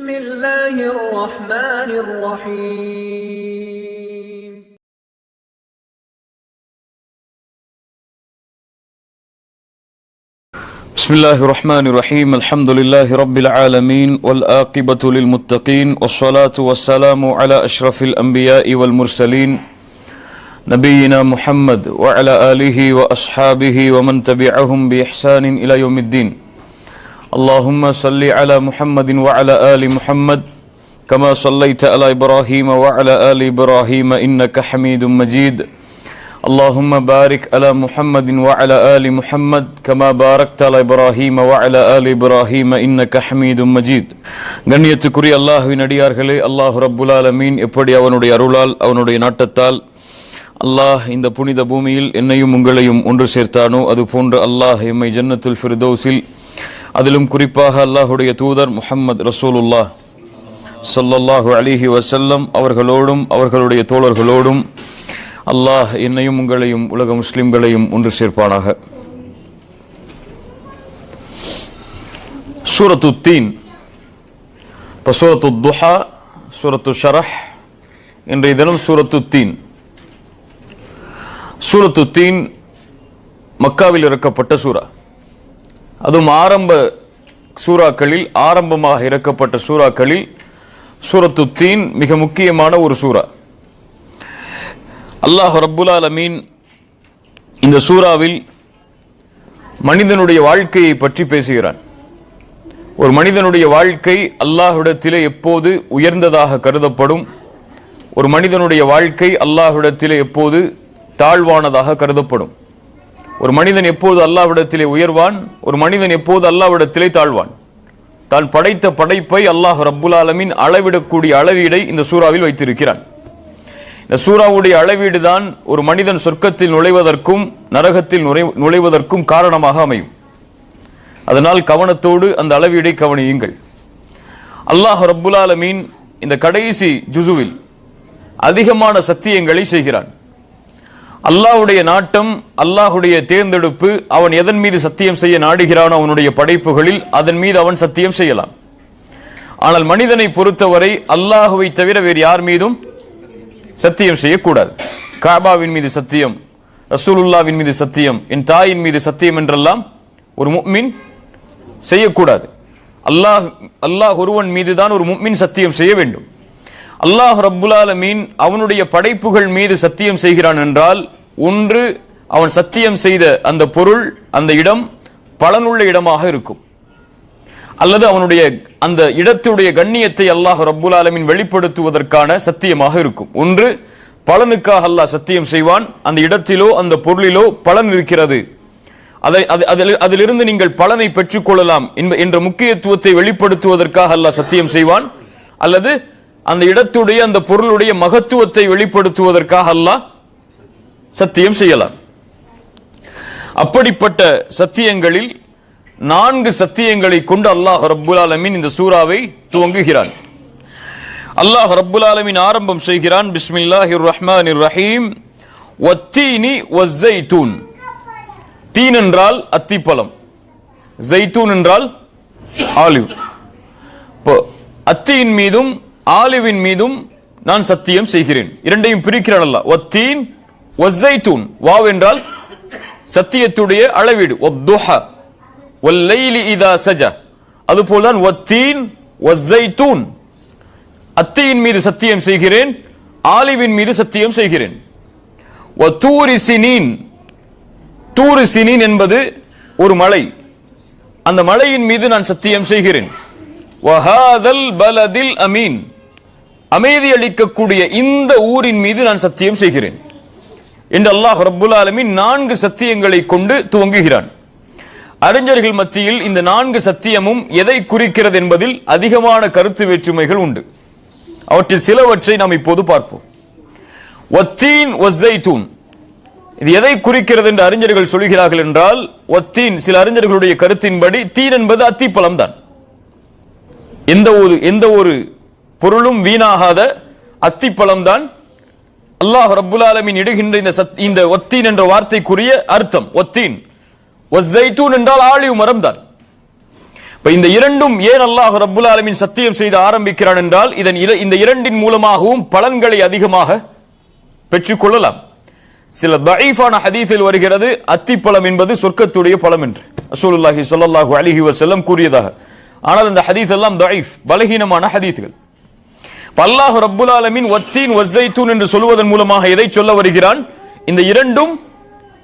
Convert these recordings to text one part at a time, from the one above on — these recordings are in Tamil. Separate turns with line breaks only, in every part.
بسم الله الرحمن الرحيم
بسم الله الرحمن الرحيم الحمد لله رب العالمين والآقبة للمتقين والصلاة والسلام على أشرف الأنبياء والمرسلين نبينا محمد وعلى آله وأصحابه ومن تبعهم بإحسان إلى يوم الدين اللهم صل على محمد وعلى آل محمد كما صليت على إبراهيم وعلى آل إبراهيم إنك حميد مجيد اللهم بارك على محمد وعلى آل محمد كما باركت على إبراهيم وعلى آل إبراهيم إنك حميد مجيد கண்ணியத்துக்குரிய அல்லாஹ்வின் அடியார்களே, அல்லாஹ் ரப்புல் ஆலமீன் எப்படி அவனுடைய அருளால் அவனுடைய நாட்டத்தால் அல்லாஹ் இந்த புனித பூமியில் என்னையும் உங்களையும் ஒன்று சேர்த்தானோ அதுபோன்று அல்லாஹ் எம்மை ஜன்னத்துல் ஃபிர்தௌஸில் அதிலும் குறிப்பாக அல்லாஹுடைய தூதர் முஹம்மது ரசூலுல்லாஹ் ஸல்லல்லாஹு அலைஹி வஸல்லம் அவர்களோடும் அவர்களுடைய தோழர்களோடும் அல்லாஹ் என்னையும் உங்களையும் உலக முஸ்லிம்களையும் ஒன்று சேர்ப்பானாக. சூரத்து தீன், இப்போ சூரத்து துஹா, சூரத்து ஷரஹ், இன்றைய தினம் சூரத்து தீன். சூரத்து தீன் மக்காவில் இறக்கப்பட்ட சூரா. அதுவும் ஆரம்ப சூறாக்களில், ஆரம்பமாக இறக்கப்பட்ட சூறாக்களில் சூரத்து தீன் மிக முக்கியமான ஒரு சூரா. அல்லாஹ் ரப்புல் ஆலமீன் இந்த சூறாவில் மனிதனுடைய வாழ்க்கையை பற்றி பேசுகிறான். ஒரு மனிதனுடைய வாழ்க்கை அல்லாஹ்விடத்திலே எப்போது உயர்ந்ததாக கருதப்படும், ஒரு மனிதனுடைய வாழ்க்கை அல்லாஹ்விடத்திலே எப்போது தாழ்வானதாக கருதப்படும், ஒரு மனிதன் எப்போது அல்லாஹ்விடத்திலே உயர்வான், ஒரு மனிதன் எப்போது அல்லாஹ்விடத்திலே தாழ்வான். தான் படைத்த படைப்பை அல்லாஹ் ரப்புல் ஆலமீன் அளவிடக்கூடிய அளவீடை இந்த சூறாவில் வைத்திருக்கிறான். இந்த சூறாவுடைய அளவீடு தான் ஒரு மனிதன் சொர்க்கத்தில் நுழைவதற்கும் நரகத்தில் நுழைவதற்கும் காரணமாக அமையும். அதனால் கவனத்தோடு அந்த அளவீடை கவனியுங்கள். அல்லாஹ் ரப்புல் ஆலமீன் இந்த கடைசி ஜுசுவில் அதிகமான சத்தியங்களை செய்கிறான். அல்லாஹ்வுடைய நாட்டம், அல்லாஹ்வுடைய தேர்ந்தெடுப்பு, அவன் எதன் மீது சத்தியம் செய்ய நாடுகிறானோ அவனுடைய படைப்புகளில் அதன் மீது அவன் சத்தியம் செய்யலாம். ஆனால் மனிதனை பொறுத்தவரை அல்லாஹுவை தவிர வேறு யார் மீதும் சத்தியம் செய்யக்கூடாது. காபாவின் மீது சத்தியம், ரசூலுல்லாவின் மீது சத்தியம், என் தாயின் மீது சத்தியம் என்றெல்லாம் ஒரு முஃமின் செய்யக்கூடாது. அல்லாஹ் ஒருவன் மீதுதான் ஒரு முஃமின் சத்தியம் செய்ய வேண்டும். அல்லாஹ் ரப்புல் ஆலமீன் அவனுடைய படைப்புகள் மீது சத்தியம் செய்கிறான் என்றால், ஒன்று அவன் சத்தியம் செய்த அந்த பொருள், அந்த இடம் பலனுள்ள இடமாக இருக்கும், அல்லது அவனுடைய அந்த இடத்துடைய கண்ணியத்தை அல்லாஹ் ரப்புல் ஆலமீன் வெளிப்படுத்துவதற்கான சத்தியமாக இருக்கும். ஒன்று பலனுக்காக அல்லாஹ் சத்தியம் செய்வான், அந்த இடத்திலோ அந்த பொருளிலோ பலன் இருக்கிறது, அதிலிருந்து நீங்கள் பலனை பெற்றுக்கொள்ளலாம் என்ற முக்கியத்துவத்தை வெளிப்படுத்துவதற்காக அல்லாஹ் சத்தியம் செய்வான், அல்லது அந்த இடத்துடைய அந்த பொருளுடைய மகத்துவத்தை வெளிப்படுத்துவதற்காக அல்லாஹ் சத்தியம் செய்யலாம். அப்படிப்பட்ட சத்தியங்களில் 4 சத்தியங்களை கொண்டு அல்லாஹ் ரப்புல் ஆலமீன் இந்த சூறாவை துவங்குகிறான். அல்லாஹ் ரப்புல் ஆலமீன் ஆரம்பம் செய்கிறான், பிஸ்மில்லாஹிர் ரஹ்மானிர் ரஹீம், வத்தீனி வஸ்ஸைத்தூன். தீன் என்றால் அத்திப்பழம், ஜைத்தூன் என்றால் ஆலிவ். அத்தியின் மீதும் ஆலிவின் மீதும் நான் சத்தியம் செய்கிறேன். இரண்டையும் பிரிக்கிறான் அல்லாஹ். வத்தீன் வஸ்ஸைத்தூன், வாவ் என்றால் சத்தியத்துடைய அளவீடு, வத்துஹா வல்லைலி இதா சஜா. அதுபோல்தான் வத்தீன் வஸ்ஸைத்தூன், அத்தியின் மீது சத்தியம் செய்கிறேன், ஆலிவின் மீது சத்தியம் செய்கிறேன். வதூரி சினீன், தூரு சினீன் என்பது ஒரு மலை, அந்த மலையின் மீது நான் சத்தியம் செய்கிறேன். வஹாதல் பலதில் அமீன், அமைதி அளிக்கக்கூடிய இந்த ஊரின் மீது நான் சத்தியம் செய்கிறேன் என்று அல்லாஹ் ரப்புல் ஆலமீன் 4 சத்தியங்களை கொண்டு துவங்குகிறான். அறிஞர்கள் மத்தியில் இந்த 4 சத்தியமும் எதை குறிக்கிறது என்பதில் அதிகமான கருத்து வேற்றுமைகள் உண்டு. அவற்றில் சிலவற்றை நாம் இப்போது பார்ப்போம். வத்தீன் வஸ்ஸைத்தூன், இது எதை குறிக்கிறது என்று அறிஞர்கள் சொல்கிறார்கள் என்றால், வத்தீன், சில அறிஞர்களுடைய கருத்தின்படி தீன் என்பது அத்திப்பழம் தான். எந்த ஒரு பொருளும் வீணாகாத அத்திப்பழம் தான் அல்லாஹ் ரப்புல் ஆலமீன் இடுகின்ற இந்த வத்தீன் என்ற வார்த்தைக்குரிய அர்த்தம். வத்தீன் வஸ்ஸைத்தூன் என்றால் ஆலிவ் மரம் தான். இந்த இரண்டும் ஏன் அல்லாஹ் ரப்புல் ஆலமீன் சத்தியம் செய்து ஆரம்பிக்கிறான் என்றால் இந்த இரண்டின் மூலமாகவும் பலன்களை அதிகமாக பெற்றுக்கொள்ளலாம். சில தஈஃபான ஹதீஸில் வருகிறது அத்திப்பழம் என்பது சொர்க்கத்துடைய பழம் என்று ரசூலுல்லாஹி ஸல்லல்லாஹு அலைஹி வஸல்லம் கூறியதாக. ஆனால் இந்த ஹதீஸ் எல்லாம் தஈஃப், பலகீனமான ஹதீஸ்கள். அல்லாஹ் ரப்புல் ஆலமீன் வத்தீன் வஸ்ஸைத்தூன் என்று சொல்வதன் மூலமாக எதை சொல்ல வருகிறான்? இந்த இரண்டும்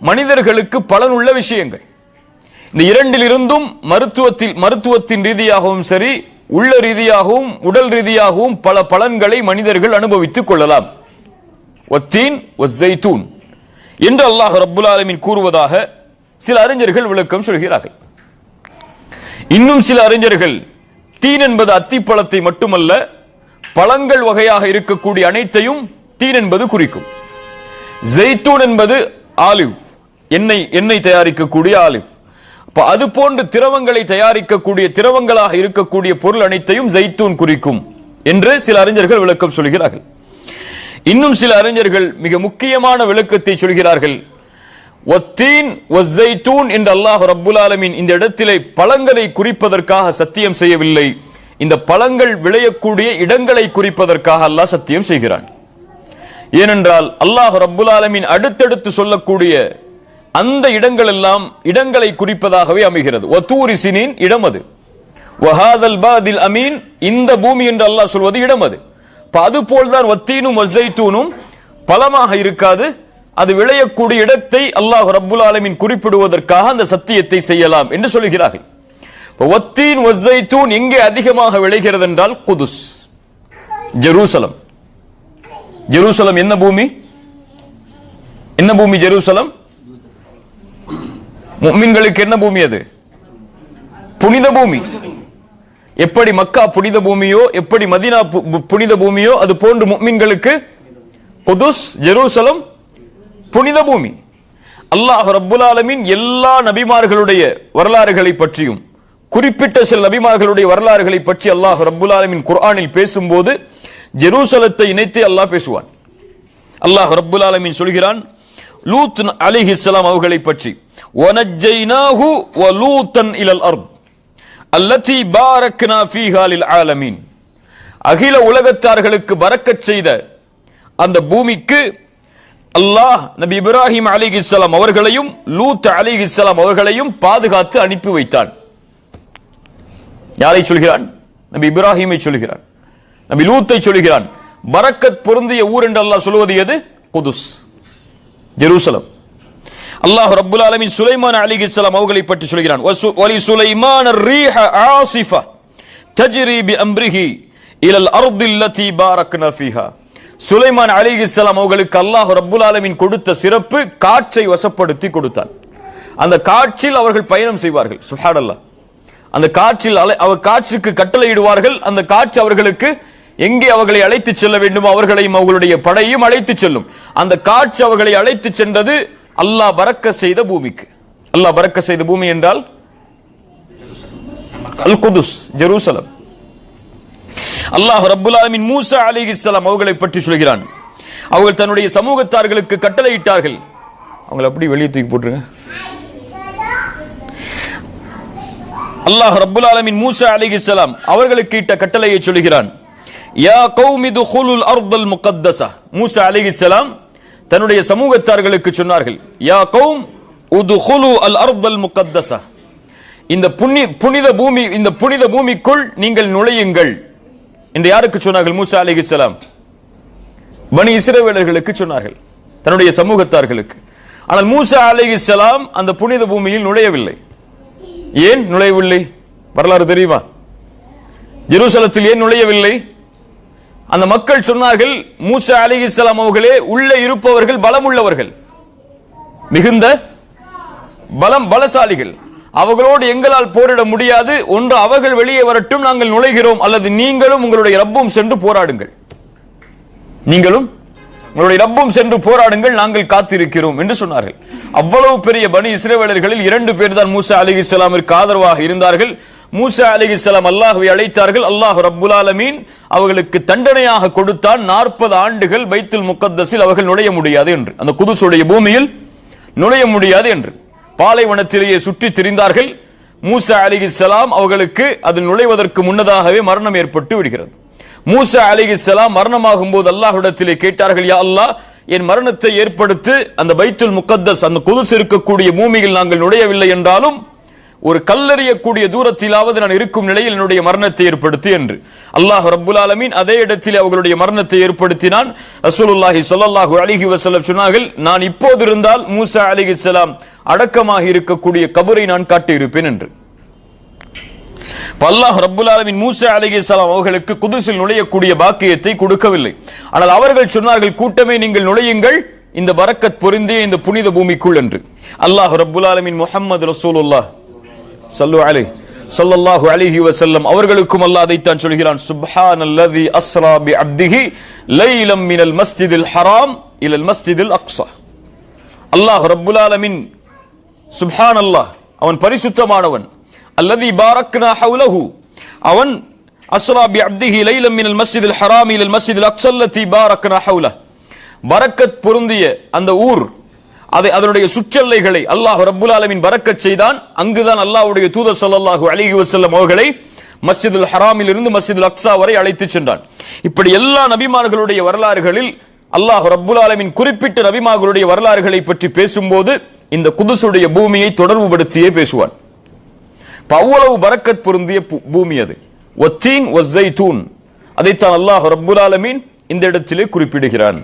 மனிதர்களுக்கு பலனுள்ள விஷயங்கள். இந்த இரண்டிலிருந்தும் மருத்துவத்தின் ரீதியாகவும் சரி, உள்ள ரீதியாகவும் உடல் ரீதியாகவும் பல பலன்களை மனிதர்கள் அனுபவித்துக் கொள்ளலாம். வத்தீன் வஸ்ஸைத்தூன் என்று அல்லாஹ் ரப்புல் ஆலமீன் கூறுவதாக சில அறிஞர்கள் விளக்கம் சொல்கிறார்கள். இன்னும் சில அறிஞர்கள் தீன் என்பது அத்திப்பழத்தை மட்டுமல்ல, பழங்கள் வகையாக இருக்கக்கூடிய அனைத்தையும் தீன் என்பது குறிக்கும். ஜெய்தூன் என்பது ஆலிவ், எண்ணெய் தயாரிக்கக்கூடிய ஆலிவ். அது போன்று திரவங்களை தயாரிக்கக்கூடிய திரவங்களாக இருக்கக்கூடிய பொருள் அனைத்தையும் ஜெய்தூன் குறிக்கும் என்று சில அறிஞர்கள் விளக்கம் சொல்கிறார்கள். இன்னும் சில அறிஞர்கள் மிக முக்கியமான விளக்கத்தை சொல்கிறார்கள். வத்தீன் வஸ்ஸைத்தூன் என்று அல்லாஹ் ரப்புல் ஆலமீன் இந்த இடத்திலே பழங்களை குறிப்பதற்காக சத்தியம் செய்யவில்லை, இந்த பழங்கள் விளையக்கூடிய இடங்களை குறிப்பதற்காக அல்லாஹ் சத்தியம் செய்கிறான். ஏனென்றால் அல்லாஹ் ரப்புல் ஆலமீன் அடுத்தடுத்து சொல்லக்கூடிய அந்த இடங்கள் எல்லாம் இடங்களை குறிப்பதாகவே அமைகிறது. வதூரி சினீன் இடம் அது, வஹாதல் பாதில் அமீன் இந்த பூமி என்று அல்லாஹ் சொல்வது இடம் அது. அதுபோல்தான் வத்தீனும் வஸ்ஸைத்தூனும் பலமாக இருக்காது, அது விளையக்கூடிய இடத்தை அல்லாஹ் ரப்புல் ஆலமீன் குறிப்பிடுவதற்காக அந்த சத்தியத்தை செய்யலாம் என்று சொல்கிறார்கள். வத்தீன் வஸ்ஸைத்தூன் எங்கே அதிகமாக விளைகிறது என்றால் குதுஸ், ஜெருசலம். ஜெருசலம் என்ன பூமி? என்ன பூமி ஜெருசலம்? முஃமின்களுக்கு என்ன பூமி அது? புனித பூமி. எப்படி மக்கா புனித பூமியோ, எப்படி மதீனா புனித பூமியோ, அது போன்று முஃமின்களுக்கு குதுஸ் ஜெருசலம் புனித பூமி. அல்லாஹ் ரப்புல் ஆலமீன் எல்லா நபிமார்களுடைய வரலாறுகளை பற்றியும் குறிப்பிட்ட சில நபிமார்களுடைய வரலாறுகளை பற்றி அல்லாஹ் ரப்புல் ஆலமீன் குர்ஆனில் பேசும்போது ஜெருசலத்தை இணைத்து அல்லாஹ் பேசுவான். அல்லாஹ் ரப்புல் ஆலமீன் சொல்கிறான் லூத் அலைஹிஸ்ஸலாம் அவர்களை பற்றி, வனஜ்ஜைனாஹு வலூத்தன் இலல் அர்த் அல்லதி பாரக்னா ஃபீஹா லில் ஆலமீன். அகில உலகத்தார்களுக்கு பரக்கத் செய்த அந்த பூமிக்கு அல்லாஹ் நபி இப்ராஹிம் அலைஹிஸ்ஸலாம் அவர்களையும் லூத் அலைஹிஸ்ஸலாம் அவர்களையும் பாதுகாத்து அனுப்பி வைத்தான். யாரை சொல்கிறான்? நபி இப்ராஹிமை சொல்கிறான், நபி லூத்தை சொல்கிறான். பரக்கத் பொருந்திய ஊர் என்று அல்லாஹ் சொல்வது எது? குதுஸ், ஜெருசலம். அல்லாஹ் ரப்புல் ஆலமீன் சுலைமான் அலைஹிஸ்ஸலாம் அவர்களை பற்றி சொல்கிறான், வலி சுலைமான الريح عاصفة تجري بأمره إلى الأرض التي باركنا فيها. சுலைமான் அலைஹிஸ்ஸலாம் அவர்களுக்கு அல்லாஹ் ரப்புல் ஆலமீன் கொடுத்த சிறப்பு காற்றை வசப்படுத்தி கொடுத்தான். அந்த காற்றில் அவர்கள் பயணம் செய்வார்கள். சுப்ஹானல்லாஹ். அந்த காற்றில் அவர் காற்றுக்கு கட்டளையிடுவார்கள். அந்த காற்று அவர்களுக்கு எங்கே அவர்களை அழைத்து செல்ல வேண்டுமோ அவர்களையும் அவர்களுடைய படையும் அழைத்து செல்லும். அந்த காற்று அவர்களை அழைத்து சென்றது அல்லாஹ் பரக்க செய்த பூமிக்கு. அல்லாஹ் பரக்க செய்த பூமி என்றால் அல் குதுஸ், ஜெருசலம். அல்லாஹ் ரப்புல் ஆலமீன் மூசா அலைஹிஸ்ஸலாம் அவர்களை பற்றி சொல்கிறான். அவர்கள் தன்னுடைய சமூகத்தார்களுக்கு கட்டளையிட்டார்கள். அவங்களை அப்படி வெளியே தூக்கி போட்டுருங்க. அல்லாஹ் ரப்புல் ஆலமீன் மூசா அலைஹிஸ்ஸலாம் அவர்களுக்கு இட்ட கட்டளையை சொல்கிறான். யா கௌமி துகுலுல் அர்தல் முகத்தஸா. மூசா அலைஹிஸ்ஸலாம் தன்னுடைய சமூகத்தார்களுக்கு சொன்னார்கள், யா கௌம் உதுகுலு அல் அர்தல் முகத்தஸா. இந்த புனித பூமிக்குள் நீங்கள் நுழையுங்கள் என்று யாருக்கு சொன்னார்கள்? மூசா அலைஹிஸ்ஸலாம் பனி இஸ்ரவேலர்களுக்கு சொன்னார்கள், தன்னுடைய சமூகத்தார்களுக்கு. ஆனால் மூசா அலைஹிஸ்ஸலாம் அந்த புனித பூமியில் நுழையவில்லை. ஏன் நுழையவில்லை? வரலாறு தெரியுமா? ஜெருசலத்தில் ஏன் நுழையவில்லை? அந்த மக்கள் சொன்னார்கள், மூசா அலைஹிஸ்ஸலாம் அவர்களே உள்ளே இருப்பவர்கள் பலமுள்ளவர்கள், மிகுந்த பலசாலிகள், அவர்களோடு எங்களால் போரிட முடியாது. ஒன்று அவர்கள் வெளியே வரட்டும், நாங்கள் நுழைகிறோம், அல்லது நீங்களும் உங்களுடைய ரப்பும் சென்று போராடுங்கள், நீங்களும் உங்களுடைய ரப்பும் சென்று போராடுங்கள், நாங்கள் காத்திருக்கிறோம் என்று சொன்னார்கள். அவ்வளவு பெரிய பனி இஸ்ரவேலர்களில் 2 பேர் தான் மூசா அலைஹிஸ்ஸலாமிற்கு ஆதரவாக இருந்தார்கள். மூசா அலைஹிஸ்ஸலாம் அல்லாஹ்வை அழைத்தார்கள். அல்லாஹ் ரப்புல் ஆலமீன் அவர்களுக்கு தண்டனையாக கொடுத்தான், 40 ஆண்டுகள் பைத்துல் முகத்தஸில் அவர்கள் நுழைய முடியாது என்று, அந்த குதுஸுடைய பூமியில் நுழைய முடியாது என்று. பாலைவனத்திலேயே சுற்றி திரிந்தார்கள். மூசா அலைஹிஸ்ஸலாம் அவர்களுக்கு அதில் நுழைவதற்கு முன்னதாகவே மரணம் ஏற்பட்டு விடுகிறது. மூசா அலைஹிஸ்ஸலாம் மரணமாகும் போது அல்லாஹ்விடத்திலே கேட்டார்கள், யா அல்லாஹ், என் மரணத்தை ஏற்படுத்தி அந்த பைத்துல் முகத்தஸ், அந்த குதுஸ் இருக்கக்கூடிய பூமியில் நாங்கள் நுழையவில்லை என்றாலும் ஒரு கல்லறியக்கூடிய தூரத்திலாவது நான் இருக்கும் நிலையில் என்னுடைய மரணத்தை ஏற்படுத்தி என்று அல்லாஹ் ரப்புல் ஆலமீன் அதே இடத்தில் அவர்களுடைய மரணத்தை ஏற்படுத்தினான். ரசூலுல்லாஹி ஸல்லல்லாஹு அலைஹி வஸல்லம் சொன்னார்கள், நான் இப்போது இருந்தால் மூசா அலைஹிஸ்ஸலாம் அடக்கமாக இருக்கக்கூடிய கபரை நான் காட்டியிருப்பேன் என்று. அல்லாஹ் ரப்புல் ஆலமீன் மூசா அலைஹிஸ்ஸலாம் அவர்களுக்கு குதுஸில் நுழையக்கூடிய பாக்கியத்தை கொடுக்கவில்லை. ஆனால் அவர்கள் சொன்னார்கள், கூட்டமே நீங்கள் நுழையுங்கள் இந்த பரக்கத் பொருந்திய இந்த புனித பூமிக்குள் என்று. அல்லாஹ் ரப்புல் ஆலமீன் முஹம்மது ரசூலுல்லாஹ் ஸல்லல்லாஹு அலைஹி வஸல்லம் அவர்களுக்கும் அல்லாஹ் அதைத்தான் சொல்கிறான், சுப்ஹானல்லதி அஸ்ரா பி அப்திஹி லைலம் மினல் மஸ்ஜிதில் ஹராம் இலல் மஸ்ஜிதில் அக்ஸா. அல்லாஹ் ரப்புல் ஆலமீன் சுப்ஹானல்லாஹ், அவன் பரிசுத்தமானவன். அல்லதி பாரக்னா ஹவுலஹு, அவன் அஸ்ரா பி அப்திஹி லைலம் மினல் மஸ்ஜிதில் ஹராம் இலல் மஸ்ஜிதில் அக்ஸா அல்லதி பாரக்னா ஹவுலஹு. பரக்கத் பொருந்திய அந்த ஊர், அதனுடைய சுற்றெல்லைகளை அல்லாஹ் ரப்புல் ஆலமீன் பரக்கத் செய்தான். அங்குதான் அல்லாஹ்வுடைய தூதர் ஸல்லல்லாஹு அலைஹி வஸல்லம் அவர்களை மஸ்ஜிதுல் ஹராமில் இருந்து மஸ்ஜிதுல் அக்ஸா வரை அழைத்து சென்றான். இப்படி எல்லா நபிமார்களுடைய வரலாறுகளில் அல்லாஹ் ரப்புல் ஆலமீன் குறிப்பிட்ட நபிமார்களுடைய வரலாறுகளை பற்றி பேசும்போது இந்த குதுஸுடைய பூமியை தொடர்புபடுத்தியே பேசுவான். அவ்வளவு பரக்கத் பொருந்திய பூமி அது. வத்தீன் வஸ்ஸைத்தூன், அதைத்தான் அல்லாஹ் ரப்புல் ஆலமீன் இந்த இடத்திலே குறிப்பிடுகிறான்.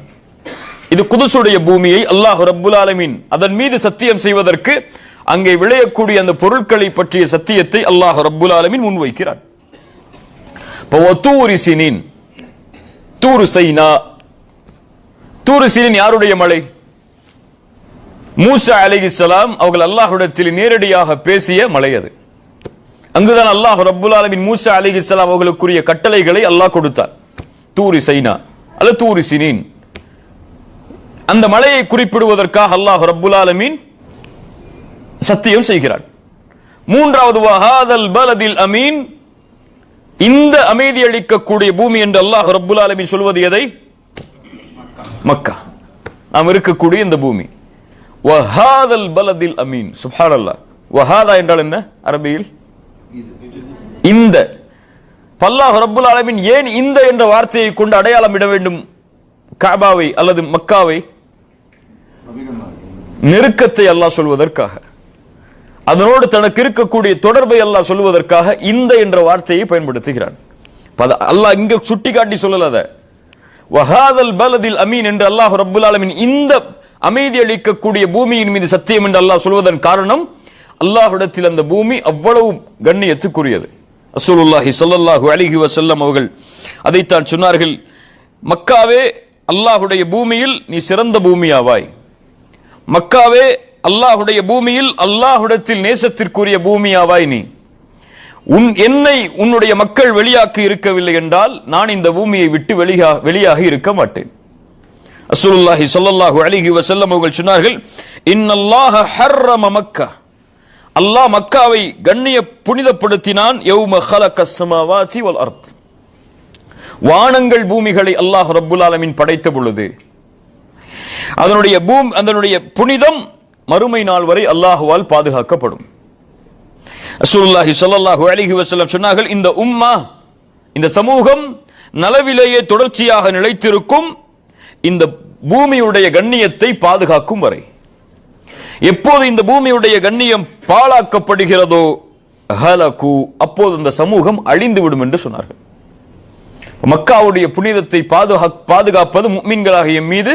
இது குதுஸுடைய பூமியை அல்லாஹ் ரப்புல் ஆலமீன் அதன் மீது சத்தியம் செய்வதற்கு அங்கே விளையக்கூடிய அந்த பொருட்களை பற்றிய சத்தியத்தை அல்லாஹ் ரப்புல் ஆலமீன் முன்வைக்கிறான். தூரு சினீன், தூரு சைனா. தூரு சினீன் யாருடைய மலை? மூசா அலைஹிஸ்ஸலாம் அவர்கள் அல்லாஹ்விடத்தில் நேரடியாக பேசிய மலை அது. அங்குதான் அல்லாஹ் ரப்புல் ஆலமீன் மூசா அலைஹிஸ்ஸலாம் அவர்களுக்குரிய கட்டளைகளை அல்லாஹ் கொடுத்தார். தூரு சைனா அல்ல தூரு சினீன். அந்த மலையை குறிப்பிடுவதற்காக அல்லாஹ் ரப்புல் ஆலமீன் சத்தியம் செய்கிறான். மூன்றாவது வஹாதல் பலதில் அமீன், இந்த அமைதி அளிக்கக்கூடிய பூமி என்று அல்லாஹ் ரப்புல் ஆலமீன் சொல்வது எதை? மக்கா, நாம் இருக்கக்கூடிய இந்த பூமி. வஹாதல் பலதில் அமீன். சுப்ஹானல்லாஹ். வஹாதா என்றால் என்ன அரபியில்? இந்த. அல்லாஹ் ரப்புல் ஆலமீன் ஏன் இந்த என்ற வார்த்தையை கொண்டு அடையாளம் இட வேண்டும் கஅபாவை அல்லது மக்காவை? நெருக்கத்தை அல்லாஹ் சொல்வதற்காக, அதனோடு தனக்கு இருக்கக்கூடிய தொடர்பை அல்லாஹ் சொல்வதற்காக இந்த என்ற வார்த்தையை பயன்படுத்துகிறான். அல்லாஹ் இங்க சுட்டிக்காட்டி சொல்லல. வஹாதல் பலதில் அமீன் என்று அல்லாஹ் ரப்புல் ஆலமீன் இந்த அமைதி அளிக்கக்கூடிய பூமியின் மீது சத்தியம் என்று அல்லாஹ் சொல்வதன் காரணம், அல்லாஹ்விடத்தில் அந்த பூமி அவ்வளவு கண்ணியத்துக்குரியது. ரசூலுல்லாஹி ஸல்லல்லாஹு அலைஹி வஸல்லம் அவர்கள் அதைத்தான் சொன்னார்கள், மக்காவே அல்லாஹ்வுடைய பூமியில் நீ சிறந்த பூமியாவாய். மக்காவே அல்லாஹ்வுடைய பூமியில் அல்லாஹ்விடத்தில் நேசத்திற்குரிய பூமியாவாய். நீ என்னை உன்னுடைய மக்கள் வெளியாக்கி இருக்கவில்லை என்றால் நான் இந்த பூமியை விட்டு வெளியாக இருக்க மாட்டேன். ரசூலுல்லாஹி ஸல்லல்லாஹு அலைஹி வஸல்லம் அவர்கள் சொன்னார்கள், இன்னல்லாஹ ஹர்ரம மக்கா, அல்லாஹ் மக்காவை கண்ணிய புனிதப்படுத்தினான். யௌம ஹலகஸ் ஸமாவாதி வல் அர்த், வானங்கள் பூமிகளை அல்லாஹ் ரப்புல் ஆலமீன் படைத்த பொழுது அதனுடைய புனிதம் மறுமை நாள் வரை அல்லாஹ்வால் பாதுகாக்கப்படும். ரசூலுல்லாஹி ஸல்லல்லாஹு அலைஹி வஸல்லம் சொன்னார்கள், இந்த உம்மா, இந்த சமூகம் நலவிலேயே தொடர்ச்சியாக நிலைத்திருக்கும் இந்த பூமியுடைய கண்ணியத்தை பாதுகாக்கும் வரை. எப்போது இந்த பூமியுடைய கண்ணியம் பாழாக்கப்படுகிறதோ ஹலகு, அப்போது இந்த சமூகம் அழிந்துவிடும் என்று சொன்னார்கள். மக்காவுடைய புனிதத்தை பாதுகாப்பது முஃமின்களாக எம் மீது,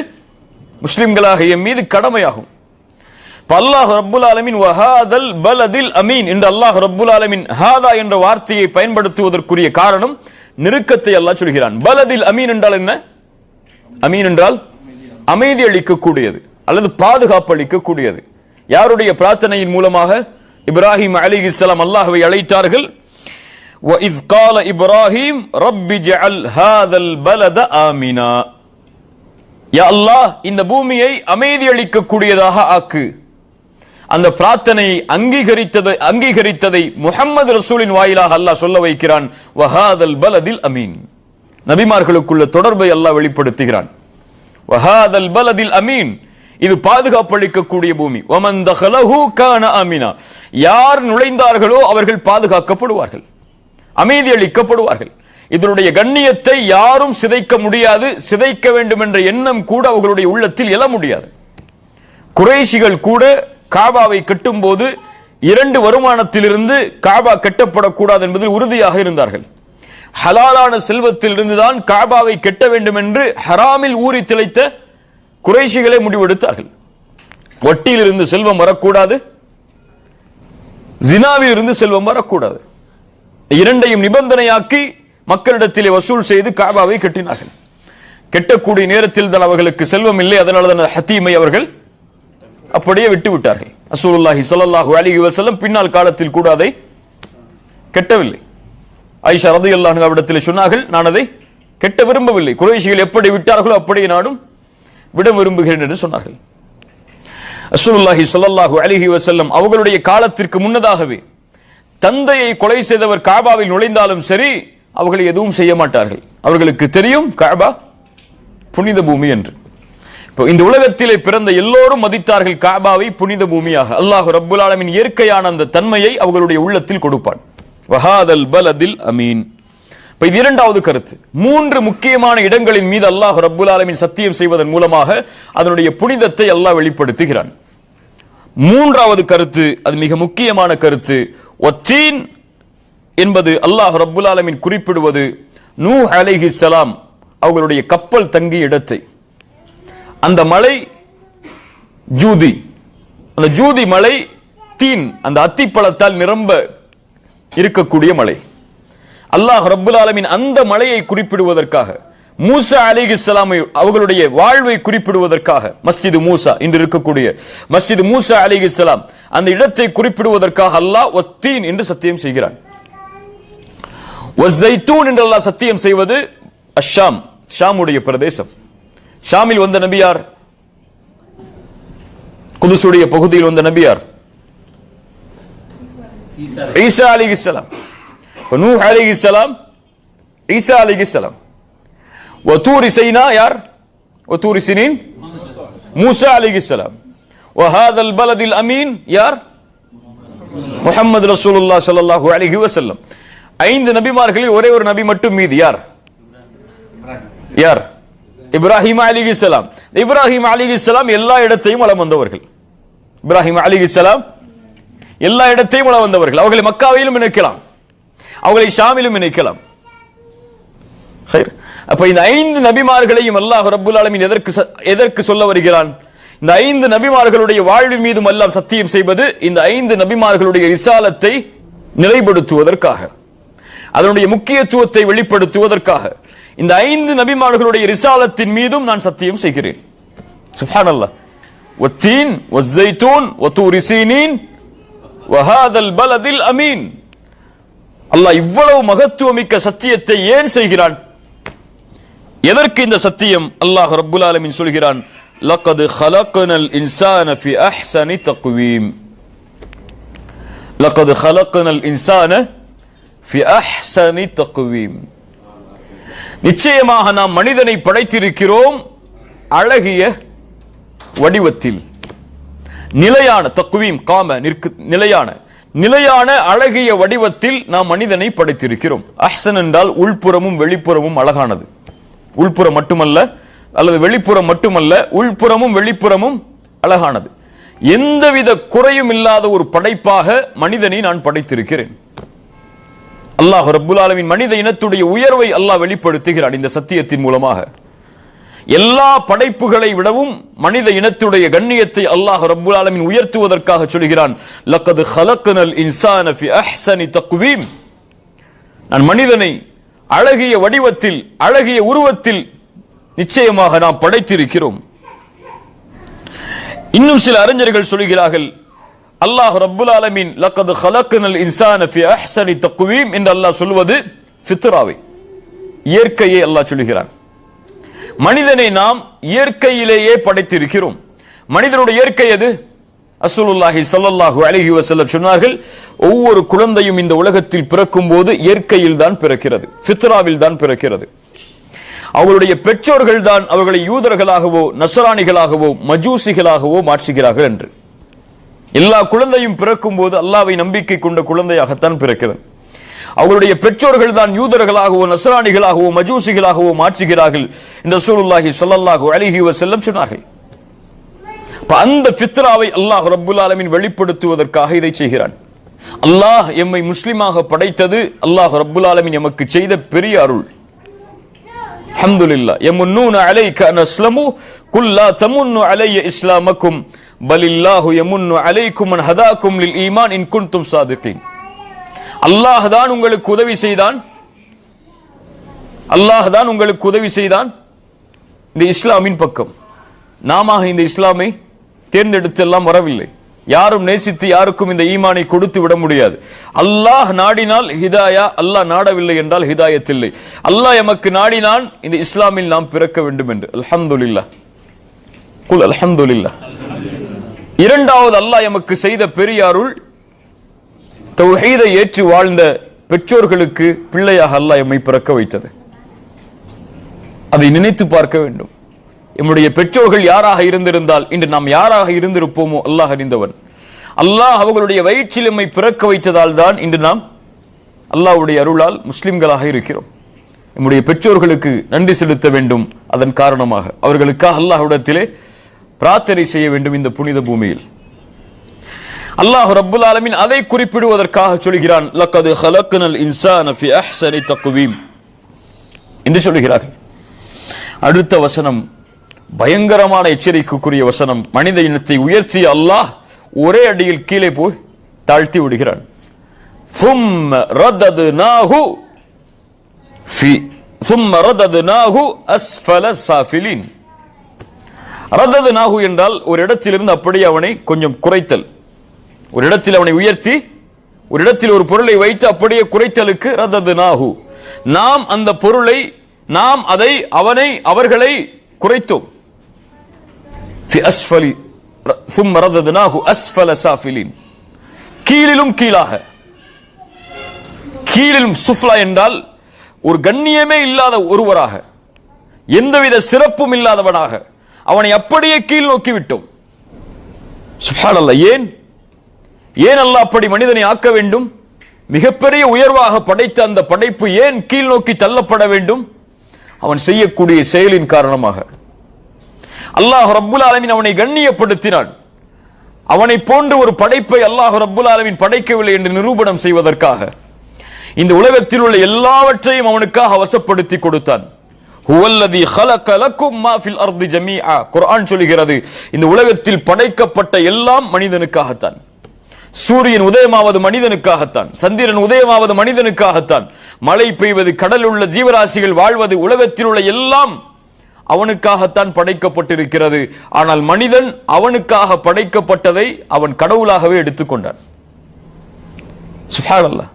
முஸ்லிம்களாக எம் மீது கடமையாகும். அல்லாஹ் ரப்புல் ஆலமீன் வஹாதல் பலதில் அமீன் என்று அல்லாஹ் ரப்புல் ஆலமீன் ஹாதா என்ற வார்த்தையை பயன்படுத்துவதற்குரிய காரணம் நெருக்கத்தை அல்லாஹ் சொல்கிறான். பலதில் அமீன் என்றால் என்ன? அமீன் என்றால் அமைதி அளிக்கக்கூடியது அல்லது பாதுகாப்பு அளிக்கக்கூடியது. யாருடைய பிரார்த்தனையின் மூலமாக? இப்ராஹிம் அலைஹிஸ்ஸலாம் அல்லாஹ்வை அழைத்தார்கள். وَإِذْ قَالَ إِبْرَاهِيمُ رَبِّ اجْعَلْ هَذَا الْبَلَدَ آمِنًا, யா அல்லாஹ் இந்த பூமியை அமைதி அளிக்கக்கூடியதாக ஆக்கு. அந்த பிரார்த்தனை அங்கீகரித்ததை முஹம்மது ரசூலின் வாயிலாக அல்லாஹ் சொல்ல வைக்கிறான். வஹாதல் பலதில் அமீன், நபிமார்களுக்குள்ள தொடர்பை அல்லாஹ் வெளிப்படுத்துகிறான். வஹாதல் பலதில் அமீன், இது பாதுகாப்பு அளிக்கக்கூடிய பூமி. வமன் தஹலஹு கான ஆமினா, யார் நுழைந்தார்களோ அவர்கள் பாதுகாக்கப்படுவார்கள், அமைதி அளிக்கப்படுவார்கள். இதனுடைய கண்ணியத்தை யாரும் சிதைக்க முடியாது. சிதைக்க வேண்டும் என்ற எண்ணம் கூட அவர்களுடைய உள்ளத்தில் எழ முடியாது. குறைஷிகள் கூட காபாவை கட்டும் போது 2 வருமானத்திலிருந்து காபா கட்டப்படக்கூடாது என்பதில் உறுதியாக இருந்தார்கள். ஹலாலான செல்வத்தில் இருந்துதான் காபாவை கட்ட வேண்டும் என்று ஹராமில் ஊறி திளைத்த குறைஷிகளே முடிவெடுத்தார்கள். வட்டியில் இருந்து செல்வம் வரக்கூடாது, ஜினாவில் இருந்து செல்வம் வரக்கூடாது. இரண்டையும் நிபந்தனையாக்கி மக்களிடத்திலே வசூல் செய்து காபாவை கட்டினார்கள். கெட்டக்கூடிய நேரத்தில் தான் அவர்களுக்கு செல்வம் இல்லை. அதனால தான் ஹத்தீமை அவர்கள் அப்படியே விட்டு விட்டார்கள். ரசூலுல்லாஹி ஸல்லல்லாஹு அலைஹி வஸல்லம் பின்னால் காலத்தில் கூட அதை கெட்டவில்லை. ஆயிஷா ரலியல்லாஹு அன்ஹா இடத்திலே சொன்னார்கள், நான் அதை கெட்ட விரும்பவில்லை, குறைஷிகள் எப்படி விட்டார்களோ அப்படியே நானும் விட விரும்புகிறேன் என்று சொன்னார்கள். ரசூலுல்லாஹி ஸல்லல்லாஹு அலைஹி வஸல்லம் அவர்களுடைய காலத்திற்கு முன்னதாகவே தந்தையை கொலை செய்தவர் காபாவில் நுழைந்தாலும் சரி அவர்களை எதுவும் செய்ய மாட்டார்கள். அவர்களுக்கு தெரியும் காபா புனித பூமி என்று. இந்த உலகத்திலே பிறந்த எல்லோரும் மதித்தார்கள் காபாவை புனித பூமியாக. அல்லாஹ் ரப்புல் ஆலமீன் இயற்கையான அந்த தன்மையை அவர்களுடைய உள்ளத்தில் கொடுப்பான். வஹாதல் பலதில் அமீன். இது இரண்டாவது கருத்து. 3 முக்கியமான இடங்களின் மீது அல்லாஹ் ரப்புல் ஆலமீன் சத்தியம் செய்வதன் மூலமாக அதனுடைய புனிதத்தை அல்லாஹ் வெளிப்படுத்துகிறான். 3வது கருத்து, அது மிக முக்கியமான கருத்து. வத்தீன் என்பது அல்லாஹ் ரப்புல் ஆலமீன் குறிப்பிடுவது நூஹ் அலைஹிஸ்ஸலாம் அவர்களுடைய கப்பல் தங்கிய இடத்தை. அந்த மலை ஜூதி, அந்த ஜூதி மலை தீன், அந்த அத்திப்பழத்தால் நிரம்ப இருக்கக்கூடிய மலை. அல்லாஹ் ரப்புல் ஆலமீன் அந்த மலையை குறிப்பிடுவதற்காக, மூசா அலைஹிஸ்ஸலாம் அவர்களுடைய வாழ்வை குறிப்பிடுவதற்காக, மஸ்ஜிது மூசா இன்று இருக்கக்கூடிய மஸ்ஜிது மூசா அலைஹிஸ்ஸலாம் அந்த இடத்தை குறிப்பிடுவதற்காக அல்லாஹ் வத்தீன் என்று சத்தியம் செய்கிறான். வஸ்ஸைத்தூன் என்று அல்லாஹ் சத்தியம் செய்வது அஷ்ஷாம், ஷாமுடைய பிரதேசம். ஷாமில் வந்த நபியார், குதுசுடைய பகுதியில் வந்த நபியார் ஈசா அலைஹிஸ்ஸலாம். நூஹ் அலைஹிஸ்ஸலாம், ஈசா அலைஹிஸ்ஸலாம். வதூரி சைனா யார்? வதூரி சினீன் மூசா அலைஹிஸ்ஸலாம். வஹாதல் பலதில் அமீன் யார்? முஹம்மது ரசூலுல்லாஹ் ஸல்லல்லாஹு அலைஹி வஸல்லம். 5 நபிமார்களில் ஒரே ஒரு நபி மட்டும் மீதி. யார்? யார்? இப்ராஹிம் அலைஹிஸ்ஸலாம். இப்ராஹிம் அலைஹிஸ்ஸலாம் எல்லா இடத்தையும் வலம் வந்தவர்கள். இப்ராஹிம் அலைஹிஸ்ஸலாம் எல்லா இடத்தையும் வலம் வந்தவர்கள். அவர்களை மக்காவிலும் இணைக்கலாம், அவர்களை ஷாமிலும் இணைக்கலாம். அப்ப இந்த 5 நபிமார்களையும் அல்லாஹ் ரப்புல் ஆலமீன் எதற்கு சொல்ல வருகிறான்? இந்த 5 நபிமார்களுடைய வாழ்வின் மீதும் அல்லாஹ் சத்தியம் செய்வது இந்த 5 நபிமார்களுடைய ரிசாலத்தை நிலைப்படுத்துவதற்காக, அதனுடைய முக்கியத்துவத்தை வெளிப்படுத்துவதற்காக இந்த 5 நபிமார்களுடைய ரிசாலத்தின் மீதும் நான் சத்தியம் செய்கிறேன். சுப்ஹானல்லாஹ். வத்தீன் வஸ்ஸைத்தூன் வதூரி சீனீன் வஹாதல் பலதில் அமீன். அல்லாஹ் இவ்வளவு மகத்துவமிக்க சத்தியத்தை ஏன் செய்கிறான்? எதற்கு இந்த சத்தியம்? அல்லாஹ் ரப்புல் ஆலமீன் சொல்கிறான், லக்கத் خلقنا الانسان في احسن تقويم. لقد خلقنا الانسان في احسن تقويم. நிச்சயமாக நாம் மனிதனை படைத்திருக்கிறோம் அழகிய வடிவத்தில். நிலையான தக்வீம், காம நிலையான அழகிய வடிவத்தில் நாம் மனிதனை படைத்திருக்கிறோம். அஹ்சன் என்றால் உள்புறமும் வெளிப்புறமும் அழகானது. உள்புறம் மட்டுமல்ல, அல்லது வெளிப்புறம் மட்டுமல்ல, உள்புறமும் வெளிப்புறமும் அழகானது. எந்தவித குறையும் இல்லாத ஒரு படைப்பாக மனிதனை நான் படைத்திருக்கிறேன். அல்லாஹ் ரப்புல் ஆலமீன் மனித இனத்துடைய உயர்வை அல்லாஹ் வெளிப்படுத்துகிறான் இந்த சத்தியத்தின் மூலமாக. எல்லா படைப்புகளை விடவும் மனித இனத்துடைய கண்ணியத்தை அல்லாஹ் ரப்புல் ஆலமீன் உயர்த்துவதற்காக சொல்கிறான், லக்கத் خلقنا الانسان في احسن تقويم. நான் மனிதனை அழகிய வடிவத்தில், அழகிய உருவத்தில் நிச்சயமாக நாம் படைத்திருக்கிறோம். இன்னும் சில அறிஞர்கள் சொல்கிறார்கள், அல்லாஹ் ரப்புல் ஆலமீன் லக்கத் خلقنا الانسان في احسن تقويم என்று அல்லாஹ் சொல்வது ஃபித்ராவை, இயற்கையை அல்லாஹ் சொல்கிறான். மனிதனை நாம் இயற்கையிலேயே படைத்திருக்கிறோம். மனிதனுடைய இயற்கை எது? ரசூலுல்லாஹி ஸல்லல்லாஹு அலைஹி வஸல்லம் சொன்னார்கள், ஒவ்வொரு குழந்தையும் இந்த உலகத்தில் பிறக்கும் போது இயற்கையில் தான் பிறக்கிறது, ஃபித்ராவில் தான் பிறக்கிறது. அவர்களுடைய பெற்றோர்கள் தான் அவர்களை யூதர்களாகவோ நசராணிகளாகவோ மஜூசிகளாகவோ மாற்றுகிறார்கள் என்று. எல்லா குழந்தையும் பிறக்கும் போது அல்லாஹ்வை நம்பிக்கை கொண்ட குழந்தையாகத்தான் பிறக்கிறது. அவர்களுடைய பெற்றோர்கள் தான் யூதர்களாகவோ நசராணிகளாகவோ மஜூசிகளாகவோ மாற்றுகிறார்கள் என்று ரசூலுல்லாஹி ஸல்லல்லாஹு அலைஹி வஸல்லம் சொன்னார்கள். அந்த ஃபித்ராவை அல்லாஹ் ரப்புல் ஆலமீன் வெளிப்படுத்துவதற்காக இதை செய்கிறான். அல்லாஹ் எம்மை முஸ்லிமாக படைத்தது அல்லாஹ் ரப்புல் ஆலமீன் எமக்கு செய்த பெரிய அருள். அல்ஹம்துலில்லாஹ். யமுன்னூன அலைக அன் அஸ்லமு குல் லா தமுன்னு அலைய இஸ்லாமக்கும் பலில்லாஹு யமுன்னு அலைக்கும் அன் ஹதாக்கும் லில் ஈமான் இன் குன்தும் சாதிகீன். அல்லாஹ் தான் உங்களுக்கு உதவி செய்தான், அல்லாஹ் தான் உங்களுக்கு உதவி செய்தான் இந்த இஸ்லாமின் பக்கம். நாம இந்த இஸ்லாமை தேர்ந்தெடுத்து எல்லாம் வரவில்லை. யாரும் நேசித்து யாருக்கும் இந்த ஈமானை கொடுத்து விட முடியாது. அல்லாஹ் நாடினால் ஹிதாயா, அல்லாஹ் நாடவில்லை என்றால் ஹிதாயத் இல்லை. அல்லாஹ் எமக்கு நாடினான் இந்த இஸ்லாமில் நாம் பிறக்க வேண்டும் என்று. அல்ஹம்துலில்லாஹ். குல் அல்ஹம்துலில்லாஹ். இரண்டாவது அல்லாஹ் எமக்கு செய்த பெரிய அருள், தௌஹீதை ஏற்று வாழ்ந்த பெற்றோர்களுக்கு பிள்ளையாக அல்லாஹ் எம்மை பிறக்க வைத்தது. அதை நினைத்து பார்க்க வேண்டும். நம்முடைய பெற்றோர்கள் யாராக இருந்திருந்தால் இன்று நாம் யாராக இருந்திருப்போமோ அல்லாஹ் அறிந்தவன். அல்லாஹ் அவர்களுடைய வயிற்றில் எம்மை பிறக்க வைத்ததால் தான் இன்று நாம் அல்லாஹ்வுடைய அருளால் முஸ்லிம்களாக இருக்கிறோம். நம்முடைய பெற்றோர்களுக்கு நன்றி செலுத்த வேண்டும். அதன் காரணமாக அவர்களுக்காக அல்லாஹ்விடத்திலே பிரார்த்தனை செய்ய வேண்டும். இந்த புனித பூமியில் அல்லாஹ் ரப்புல் ஆலமீன் அதை குறிப்பிடுவதற்காக சொல்கிறான், லக்கது ஹலக்னல் இன்சான ஃபி அஹ்ஸனி தக்வீம் என்று சொல்கிறார்கள். அடுத்த வசனம் பயங்கரமான எச்சரிக்கைக்குரிய வசனம். மனித இனத்தை உயர்த்திய அல்லாஹ் ஒரே அடியில் கீழே போய் தாழ்த்தி விடுகிறான். ثُمَّ رَدَدْنَاهُ أَسْفَلَ سَافِلِينَ. ரததுனாஹு என்றால் ஒரு இடத்திலிருந்து அப்படியே அவனை கொஞ்சம் குறைத்தல். ஒரு இடத்தில் அவனை உயர்த்தி ஒரு இடத்தில் ஒரு பொருளை வைத்து அப்படியே குறைத்தலுக்கு ரததுனாஹு. நாம் அந்த பொருளை, நாம் அதை, அவர்களை குறைத்தோம். ثُمَّ رَدَدْنَاهُ أَسْفَلَ سَافِلِينَ. கீழிலும் கீழாக. கீழிலும் சுஃப்லா என்றால் ஒரு கண்ணியமே இல்லாத ஒருவராக, எந்தவித சிறப்பும் இல்லாதவனாக அவனை அப்படியே கீழ் நோக்கி விட்டோம். சுப்ஹானல்லாஹ். ஏன் அல்லாஹ் அப்படி மனிதனை ஆக்க வேண்டும்? மிகப்பெரிய உயர்வாக படைத்த அந்த படைப்பு ஏன் கீழ் நோக்கி தள்ளப்பட வேண்டும்? அவன் செய்யக்கூடிய செயலின் காரணமாக. அல்லாஹ் ரப்புல் ஆலமீன் அவனை கண்ணியப்படுத்தினான். அவனை போன்ற ஒரு படைப்பை அல்லாஹ் ரப்புல் ஆலமீன் படைக்கவில்லை என்று நிரூபணம் செய்வதற்காக இந்த உலகத்தில் உள்ள எல்லாவற்றையும் அவனுக்காக வசப்படுத்தி கொடுத்தான். ஹுவல்லதி خلق لكم ما في الارض جميعا. குர்ஆன் சொல்கிறது, இந்த உலகத்தில் படைக்கப்பட்ட எல்லாம் மனிதனுக்காகத்தான். சூரியன் உதயமாவது மனிதனுக்காகத்தான், சந்திரன் உதயமாவது மனிதனுக்காகத்தான், மழை பெய்வது, கடலில் உள்ள ஜீவராசிகள் வாழ்வது, உலகத்தில் உள்ள எல்லாம் அவனுக்காகத்தான் படைக்கப்பட்டிருக்கிறது. ஆனால் மனிதன் அவனுக்காக படைக்கப்பட்டதை அவன் கடவுளாகவே எடுத்துக்கொண்டான். சுப்ஹானல்லாஹ்.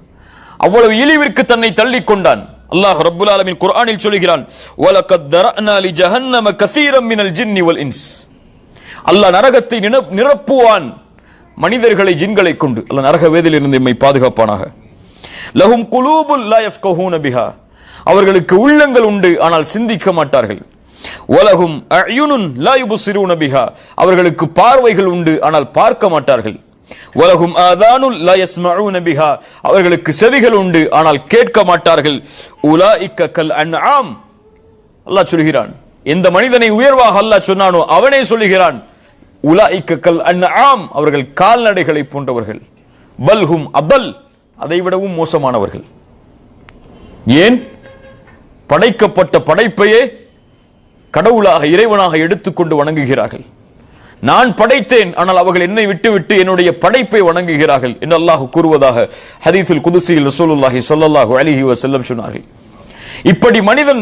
அவ்வளவு இழிவிற்கு தன்னை தள்ளிக் கொண்டான். அல்லாஹ் ரப்புல் ஆலமீன் குர்ஆனில் சொல்கிறான், வலகத் தரஅனா லி ஜஹன்னம கஸீரம் மினல் ஜின்னி வல் இன்ஸ். அல்லாஹ் நரகத்தை நிரப்புவான் மனிதர்களை ஜின்களை கொண்டு. அல்லாஹ் நரக வேதிலிருந்து நம்மை பாதுகாப்பானாக. லஹும் குலூபுல் லா யஃப்கஹூன பிஹா. அவர்களுக்கு உள்ளங்கள் உண்டு ஆனால் சிந்திக்க மாட்டார்கள். வலஹும் அயுனுன் லா யுப்சிரூன பிஹா. அவர்களுக்கு பார்வைகள் உண்டு ஆனால் பார்க்க மாட்டார்கள். வலஹும் ஆதானுல் லா யஸ்மஊன பிஹா. அவர்களுக்கு செவிகள் உண்டு ஆனால் கேட்க மாட்டார்கள். உலாயிக கல் அன்ஆம். அல்லாஹ் சொல்கிறான், எந்த மனிதனை உயர்வாக அல்லாஹ் சொன்னானோ அவனே சொல்கிறான், உலாயிக கல் அன்ஆம். அவர்கள் கால்நடைகளை போன்றவர்கள். பல்ஹும் அபல். அதைவிடவும் மோசமானவர்கள். ஏன்? படைக்கப்பட்ட படைப்பையே கடவுளாக, இறைவனாக எடுத்துக்கொண்டு வணங்குகிறார்கள். நான் படைத்தேன் ஆனால் அவர்கள் என்னை விட்டுவிட்டு என்னுடைய படைப்பை வணங்குகிறார்கள் என்று அல்லாஹ் கூறுவதாக ஹதீஸுல் குதுஸியில் ரசூலுல்லாஹி ஸல்லல்லாஹு அலைஹி வஸல்லம் சொன்னார்கள். இப்படி மனிதன்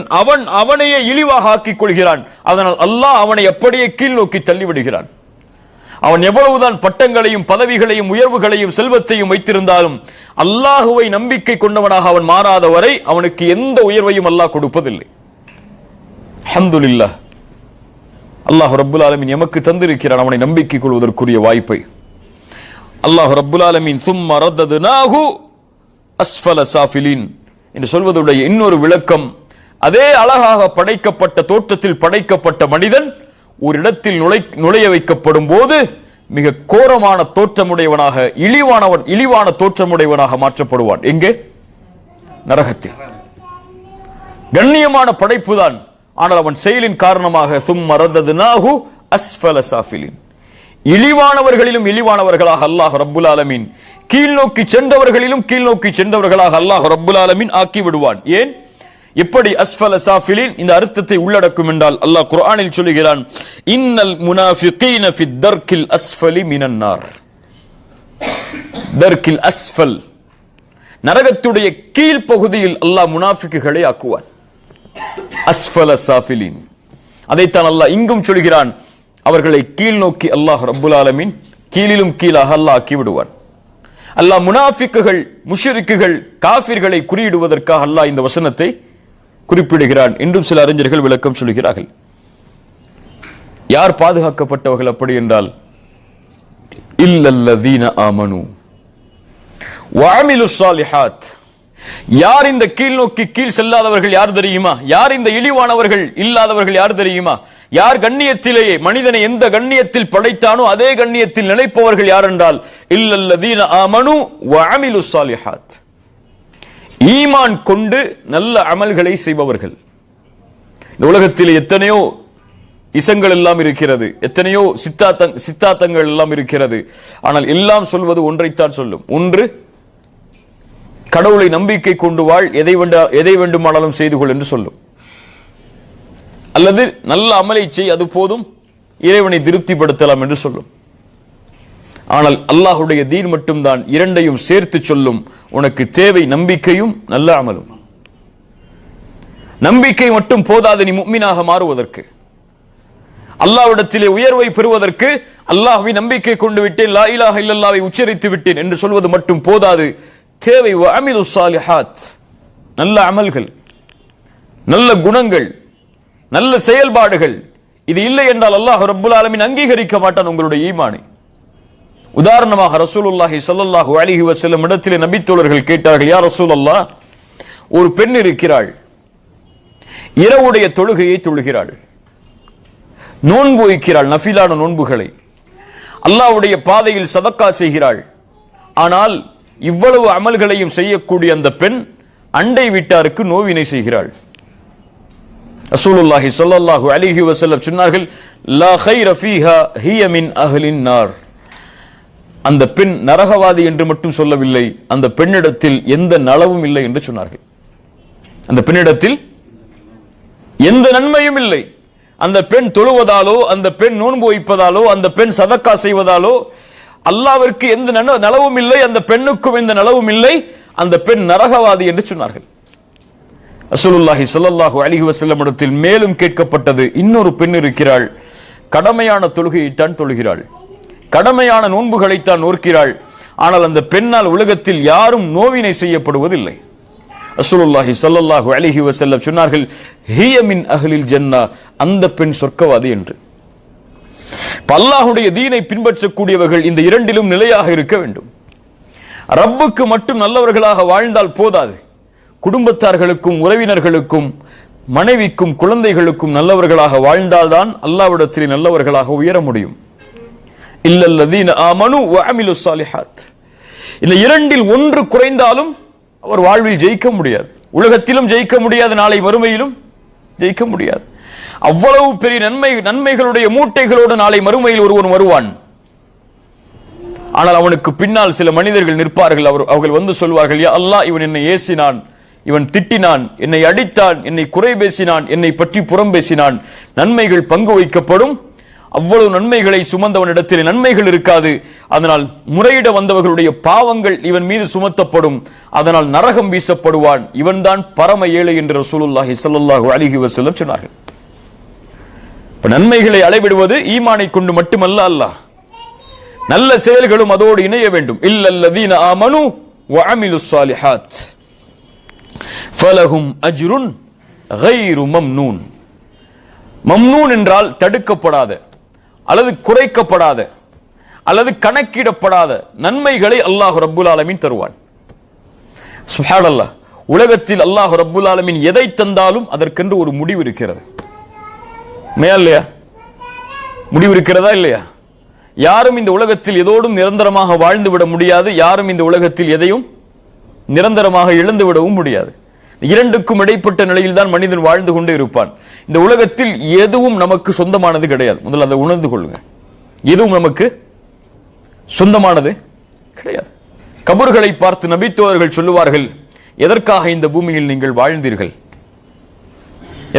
அவனையே இழிவாக ஆக்கிக் கொள்கிறான். அதனால் அல்லாஹ் அவனை அப்படியே கீழ் நோக்கி தள்ளிவிடுகிறான். அவன் எவ்வளவுதான் பட்டங்களையும் பதவிகளையும் உயர்வுகளையும் செல்வத்தையும் வைத்திருந்தாலும் அல்லாஹுவை நம்பிக்கை கொண்டவனாக அவன் மாறாத வரை அவனுக்கு எந்த உயர்வையும் அல்லாஹ் கொடுப்பதில்லை. அல்ஹம்துலில்லாஹ். அல்லாஹ் ரப்புல் ஆலமீன் எமக்கு தந்திருக்கிறான் அவனை நம்பிக்கை கொள்வதற்குரிய வாய்ப்பை. அல்லாஹ் ரப்புல் ஆலமீன் ثُمَّ رَدَدْنَاهُ أَسْفَلَ سَافِلِينَ என்று சொல்வதுடைய இன்னொரு விளக்கம், அதே அழகாக படைக்கப்பட்ட தோற்றத்தில் படைக்கப்பட்ட மனிதன் ஒரு இடத்தில் நுழைய வைக்கப்படும் போது மிக கோரமான தோற்றமுடையவனாக இழிவான தோற்றமுடையவனாக மாற்றப்படுவான். எங்கே? நரகத்தில். கண்ணியமான படைப்பு தான், ஆனால் அவன் செயலின் காரணமாக சும்ம ரதத்னாஹு அஸ்ஃபல சாஃபிலின், இழிவானவர்களிலும் இழிவானவர்களாக அல்லாஹ் ரப்புல் ஆலமீன், கீழ்நோக்கி சென்றவர்களிலும் கீழ்நோக்கி சென்றவர்களாக அல்லாஹ் ரப்புல் ஆலமீன் ஆக்கி விடுவான். ஏன்? எப்படி அஸ்ஃபல சாஃபிலின் இந்த அர்த்தத்தை உள்ளடக்கும் என்றால் அல்லாஹ் குர்ஆனில் சொல்கிறான், இன்னல் முனாஃபிகீன ஃபித் தர்கில் அஸ்ஃபலி மினன் நார். தர்கில் அஸ்ஃபல், நரகத்துடைய கீழ் பகுதியில் அல்லாஹ் முனாஃபிக்குகளை ஆக்குவான். அஸ்ஃபல சாஃபிலின், அதைத்தான் அல்லாஹ் இங்கும் சொல்கிறான், அவர்களை கீழ் நோக்கி அல்லாஹ் ரப்புல் ஆலமீன் கீழிலும் கீழாக அல்லாஹ் ஆக்கி விடுவான். அல்லாஹ் முனாஃபிக்குகள், முஷ்ரிக்குகள், காஃபிர்களை குறியிடுவதற்காக அல்லாஹ் இந்த வசனத்தை குறிப்பிடுகிறான் என்றும் சில அறிஞர்கள் விளக்கம் சொல்கிறார்கள். யார் பாதுகாக்கப்பட்டவர்கள் அப்படி என்றால், இல்லல்லதீன ஆமனு வஅமிலுஸ் ஸாலிஹாத். யார் இந்த கீழ் நோக்கி கீழ் செல்லாதவர்கள் யார் தெரியுமா? யார் இந்த இழிவானவர்கள் இல்லாதவர்கள் யார் தெரியுமா? யார் கண்ணியத்திலேயே மனிதனை எந்த கண்ணியத்தில் படைத்தானோ அதே கண்ணியத்தில் நினைப்பவர்கள் யார் என்றால் இல்லல்லதீன ஆமனு வஅமிலுஸ் ஸாலிஹாத், ஈமான் கொண்டு நல்ல அமல்களை செய்பவர்கள். இந்த உலகத்தில் எத்தனையோ இசங்கள் எல்லாம் இருக்கிறது, எத்தனையோ சித்தாந்தங்கள் எல்லாம் இருக்கிறது. ஆனால் எல்லாம் சொல்வது ஒன்றைத்தான் சொல்லும். ஒன்று, கடவுளை நம்பிக்கை கொண்டு வாழ், எதை வேண்டுமானாலும் செய்து கொள் என்று சொல்லும். அல்லது நல்ல அமலை செய், அது போதும், இறைவனை திருப்திப்படுத்தலாம் என்று சொல்லும். ஆனால் அல்லாஹ்வுடைய தீன் மட்டும்தான் இரண்டையும் சேர்த்து சொல்லும். உனக்கு தேவை நம்பிக்கையும் நல்ல அமலும். நம்பிக்கை மட்டும் போதாது நீ முஃமினாக மாறுவதற்கு, அல்லாஹ்விடத்திலே உயர்வை பெறுவதற்கு. அல்லாஹ்வை நம்பிக்கை கொண்டு விட்டேன், லா இலாஹ இல்லல்லாஹ்வை உச்சரித்து விட்டேன் என்று சொல்வது மட்டும் போதாது. தேவை வஅமிலுஸ் ஸாலிஹாத், நல்ல அமல்கள், நல்ல குணங்கள், நல்ல செயல்பாடுகள். இது இல்லை என்றால் அல்லாஹ் ரப்புல் ஆலமீன் அங்கீகரிக்க மாட்டான் உங்களுடைய ஈமானை. உதாரணமாக ரசூலுல்லாஹி ஸல்லல்லாஹு அலைஹி வஸல்லம் இடத்திலே நபித்தோழர்கள் கேட்டார்கள், யா ரசூலல்லாஹ், ஒரு பெண் இருக்கிறாள், இரவுடைய தொழுகையை தொழுகிறாள், நோன்பு வைக்கிறாள், நஃபிலான நோன்புகளை, அல்லாஹ்வுடைய பாதையில் சதக்கா செய்கிறாள். ஆனால் இவ்வளவு அமல்களையும் செய்யக்கூடிய அந்த பெண் அண்டை வீட்டாருக்கு நோவினை செய்கிறாள். ரசூலுல்லாஹி ஸல்லல்லாஹு அலைஹி வஸல்லம் சொன்னார்கள், லா கைர ஃபீஹா ஹிய மின் அஹ்லின் நார். அந்த பெண் நரகவாதி என்று மட்டும் சொல்லவில்லை, அந்த பெண்ணிடத்தில் எந்த நலவும் இல்லை என்று சொன்னார்கள். அந்த பெண்ணிடத்தில் எந்த நன்மையும் இல்லை. அந்த பெண் தொழுவதாலோ, அந்த பெண் நோன்பு வைப்பதாலோ, அந்த பெண் சதக்கா செய்வதாலோ அல்லாஹ்விற்கு எந்த நலவும் இல்லை, அந்த பெண்ணுக்கும் எந்த நலவும் இல்லை. அந்த பெண் நரகவாதி என்று சொன்னார்கள். ரசூலுல்லாஹி ஸல்லல்லாஹு அலைஹி வஸல்லம் இடத்தில் மேலும் கேட்கப்பட்டது, இன்னொரு பெண் இருக்கிறாள், கடமையான தொழுகையைத்தான் தொழுகிறாள், கடமையான நோன்புகளைத்தான் நோக்கிறாள், ஆனால் அந்த பெண்ணால் உலகத்தில் யாரும் நோவினை செய்யப்படுவதில்லை. ரசூலுல்லாஹி ஸல்லல்லாஹு அலைஹி வஸல்லம் சொன்னார்கள், ஹிய மின் அஹ்லில் ஜன்னah, அந்த பெண் சொர்க்கவாதி என்று. அல்லாஹ்வுடைய தீனை பின்பற்றக்கூடியவர்கள் இந்த இரண்டிலும் நிலையாக இருக்க வேண்டும். ரப்புக்கு மட்டும் நல்லவர்களாக வாழ்ந்தால் போதாது, குடும்பத்தார்களுக்கும் உறவினர்களுக்கும் மனைவிக்கும் குழந்தைகளுக்கும் நல்லவர்களாக வாழ்ந்தால்தான் அல்லாஹ்விடத்தில் நல்லவர்களாக உயர முடியும். இல்லல்லதீன ஆமனு வஅமிலுஸ் ஸாலிஹாத். இந்த இரண்டில் ஒன்று குறைந்தாலும் அவர் வாழ்வில் ஜெயிக்க முடியாது, உலகத்திலும் ஜெயிக்க முடியாது, நாளை மறுமையிலும் ஜெயிக்க முடியாது. அவ்வளவு பெரிய நன்மைகளுடைய மூட்டைகளோடு நாளை மறுமையில் ஒருவன் வருவான். ஆனால் அவனுக்கு பின்னால் சில மனிதர்கள் நிற்பார்கள். அவர்கள் வந்து சொல்வார்கள், யா அல்லாஹ், இவன் என்னை ஏசினான், இவன் திட்டினான், என்னை அடித்தான், என்னை குறை பேசினான், என்னை பற்றி புறம் பேசினான். நன்மைகள் பங்கு வைக்கப்படும். அவ்வளவு நன்மைகளை சுமந்தவனிடத்தில் நன்மைகள் இருக்காது. அதனால் முறையிட வந்தவர்களுடைய பாவங்கள் இவன் மீது சுமத்தப்படும். அதனால் நரகம் வீசப்படுவான். இவன்தான் பரம ஏழை என்று ரசூலுல்லாஹி ஸல்லல்லாஹு அலைஹி வஸல்லம் சொன்னார்கள். நன்மைகளை அளவிடுவது ஈமானை கொண்டு மட்டுமல்ல, அல்லாஹ் நல்ல செயல்களும் அதோடு இணைய வேண்டும். இல்லல்லதீன ஆமனு வஅமிலுஸ் ஸாலிஹாத் ஃபலஹும் அஜ்ருன் கைரு மம்னூன். மம்னூன் என்றால் தடுக்கப்படாத அல்லது குறைக்கப்படாத அல்லது கணக்கிடப்படாத நன்மைகளை அல்லாஹ் ரப்புல் ஆலமீன் தருவான். சுப்ஹானல்லாஹ், உலகத்தில் அல்லாஹ் ரப்புல் ஆலமீன் எதை தந்தாலும் அதற்கென்று ஒரு முடிவு இருக்கிறது. இல்லையா? முடிவு இருக்கிறதா இல்லையா? யாரும் இந்த உலகத்தில் எதோடும் நிரந்தரமாக வாழ்ந்து விட முடியாது. யாரும் இந்த உலகத்தில் எதையும் நிரந்தரமாக இழந்து விடவும் முடியாது. இரண்டுக்கும் இடைப்பட்ட நிலையில் தான் மனிதன் வாழ்ந்து கொண்டே இருப்பான். இந்த உலகத்தில் எதுவும் நமக்கு சொந்தமானது கிடையாது. முதல்ல அதை உணர்ந்து கொள்ளுங்க. எதுவும் நமக்கு சொந்தமானது கிடையாது. கபர்களை பார்த்து நபித்தோழர்கள் சொல்லுவார்கள், எதற்காக இந்த பூமியில் நீங்கள் வாழ்ந்தீர்கள்?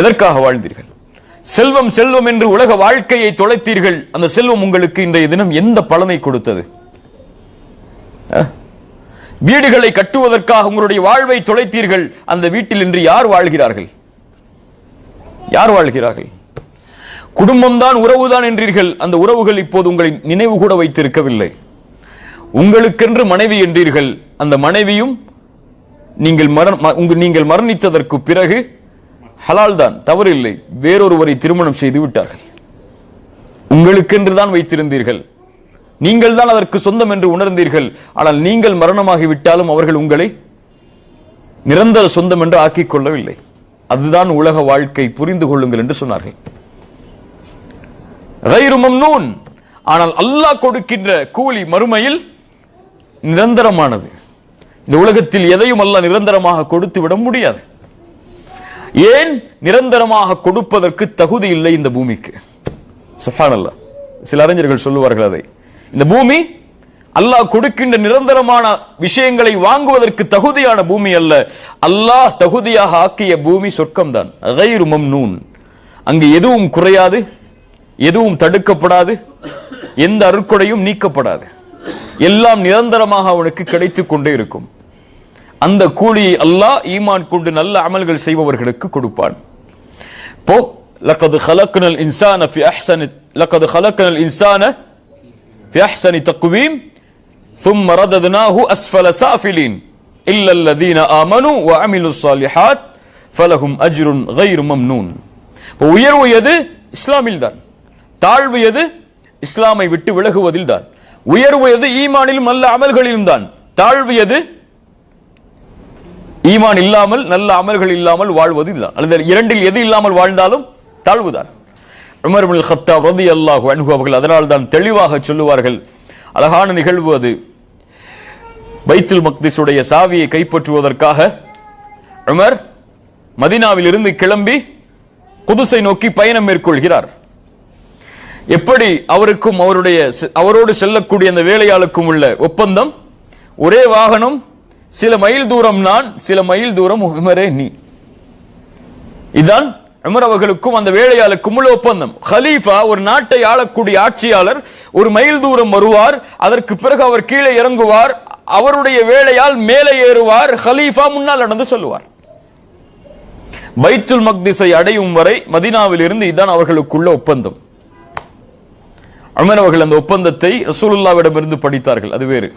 எதற்காக வாழ்ந்தீர்கள்? செல்வம் செல்வம் என்று உலக வாழ்க்கையை தொலைத்தீர்கள். அந்த செல்வம் உங்களுக்கு இன்றைய தினம் எந்த பலனை கொடுத்தது? வீடுகளை கட்டுவதற்காக உங்களுடைய வாழ்வை தொலைத்தீர்கள். அந்த வீட்டில் இன்று யார் வாழ்கிறார்கள்? யார் வாழ்கிறார்கள்? குடும்பம் தான் உறவுதான் என்றீர்கள். அந்த உறவுகள் இப்போது உங்களை நினைவு கூட வைத்திருக்கவில்லை. உங்களுக்கென்று மனைவி என்றீர்கள். அந்த மனைவியும் நீங்கள் மரணித்ததற்கு பிறகு ஹலால் தான், தவறு இல்லை, வேறொருவரை திருமணம் செய்து விட்டார்கள். உங்களுக்கென்று தான் வைத்திருந்தீர்கள். நீங்கள் தான் அதற்கு சொந்தம் என்று உணர்ந்தீர்கள். ஆனால் நீங்கள் மரணமாகி விட்டாலும் அவர்கள் உங்களை நிரந்தர சொந்தம் என்று ஆக்கிக் கொள்ளவில்லை. அதுதான் உலக வாழ்க்கை, புரிந்து கொள்ளுங்கள் என்று சொன்னார்கள். கைரு மம்னூன், ஆனால் அல்லாஹ் கொடுக்கின்ற கூலி மறுமையில் நிரந்தரமானது. இந்த உலகத்தில் எதையும் அல்லாஹ் நிரந்தரமாக கொடுத்து விட முடியாது. ஏன்? நிரந்தரமாக கொடுப்பதற்கு தகுதி இல்லை இந்த பூமிக்கு. சுப்ஹானல்லாஹ். சில அறிஞர்கள் சொல்லுவார்கள் அதை, இந்த பூமி அல்லாஹ் கொடுக்கின்ற நிரந்தரமான விஷயங்களை வாங்குவதற்கு தகுதியான பூமி அல்ல. அல்லாஹ் தகுதியாக ஆக்கிய பூமி சொர்க்கம் தான். கைரு மம்னூன், அங்கு எதுவும் குறையாது, எதுவும் தடுக்கப்படாது, எந்த அருட்கொடையும் நீக்கப்படாது. எல்லாம் நிரந்தரமாக அவனுக்கு கிடைத்துக் கொண்டே இருக்கும். அந்த கூலியை அல்லாஹ் ஈமான் கொண்டு நல்ல அமல்கள் செய்பவர்களுக்கு கொடுப்பான். போ லகத் خلقنا الانسان في احسن تقويم ثم رددناه اسفل سافلين الا الذين امنوا وعملوا الصالحات فلهم اجر غير ممنون. உயர்வு எது? இஸ்லாமில் தான். தாழ்வு எது? இஸ்லாமை விட்டு விலகுவதில் தான். உயர்வு எது? ஈமானிலும் நல்ல அமல்களிலும் தான். தாழ்வு எது? ஈமான் இல்லாமல் நல்ல அமல்கள் இல்லாமல் வாழ்வது இதுதான். அல்லது இரண்டில் எது இல்லாமல் வாழ்ந்தாலும் தாழ்வுதான். உமர் இப்னுல் கத்தாப் ரலியல்லாஹு அன்ஹு அவர்கள் அதனால் தான் தெளிவாக சொல்லுவார்கள். அழகான நிகழ்வு அது. பைத்துல் மக்திஸுடைய சாவியை கைப்பற்றுவதற்காக உமர் மதீனாவில் இருந்து கிளம்பி குதுஸை நோக்கி பயணம் மேற்கொள்கிறார். எப்படி அவருக்கும் அவரோடு செல்லக்கூடிய அந்த வேலையாளுக்கும் உள்ள ஒப்பந்தம், ஒரே வாகனம், சில மைல் தூரம் நான், சில மைல் தூரம் உமரே நீ. இதுதான் உமர் அவர்களுக்கும் அந்த வேலையாளுக்கும் உள்ள ஒப்பந்தம். ஹலீஃபா, ஒரு நாட்டை ஆளக்கூடிய ஆட்சியாளர், ஒரு மைல் தூரம் வருவார், அதற்கு பிறகு அவர் கீழே இறங்குவார், அவருடைய வேலையால் மேலே ஏறுவார், ஹலீஃபா முன்னால் நடந்து சொல்லுவார். பைத்துல் மக்திஸை அடையும் வரை மதீனாவில் இருந்து இதுதான் அவர்களுக்குள்ள ஒப்பந்தம். உமர் அவர்கள் அந்த ஒப்பந்தத்தை ரசூலுல்லாஹ்விடமிருந்து படித்தார்கள், அது வேறு.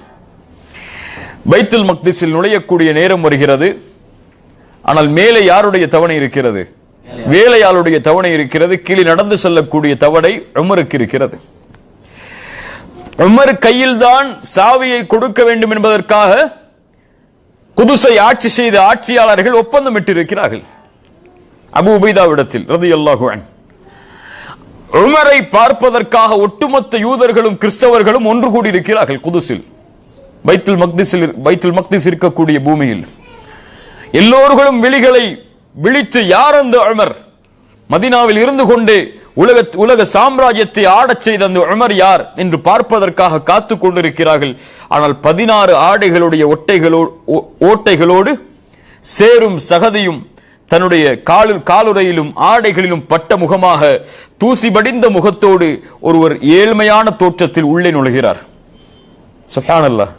பைத்துல் மக்திஸில் நுழையக்கூடிய நேரம் வருகிறது. ஆனால் மேலே யாருடைய தவணை இருக்கிறது? வேலையாளுடைய தவணை இருக்கிறது. கீழே நடந்து செல்லக்கூடிய தவணை உமருக்கு இருக்கிறது. உமர் கையில் தான் சாவியை கொடுக்க வேண்டும் என்பதற்காக குதுஸை ஆட்சி செய்த ஆட்சியாளர்கள் ஒப்பந்தமிட்டு இருக்கிறார்கள் அபூ உபைதாவிடத்தில் ரலியல்லாஹு அன்ஹு. உமரை பார்ப்பதற்காக ஒட்டுமொத்த யூதர்களும் கிறிஸ்தவர்களும் ஒன்று கூடி இருக்கிறார்கள் குதுஸில், பைத்துல் மக்திஸ் இருக்கக்கூடிய பூமியில். எல்லோர்களும் விழிகளை விழித்து, யார் அந்த உமர்? மதீனாவில் இருந்து கொண்டே உலக சாம்ராஜ்யத்தை ஆடச் செய்த அந்த உமர் யார் என்று பார்ப்பதற்காக காத்து கொண்டிருக்கிறார்கள். ஆனால் 16 ஆடைகளுடைய ஓட்டைகளோடு சேரும் சகதியும் தன்னுடைய காலுறையிலும் ஆடைகளிலும் பட்ட முகமாக தூசி படிந்த முகத்தோடு ஒருவர் ஏழ்மையான தோற்றத்தில் உள்ளே நுழைகிறார். சுப்ஹானல்லாஹ்.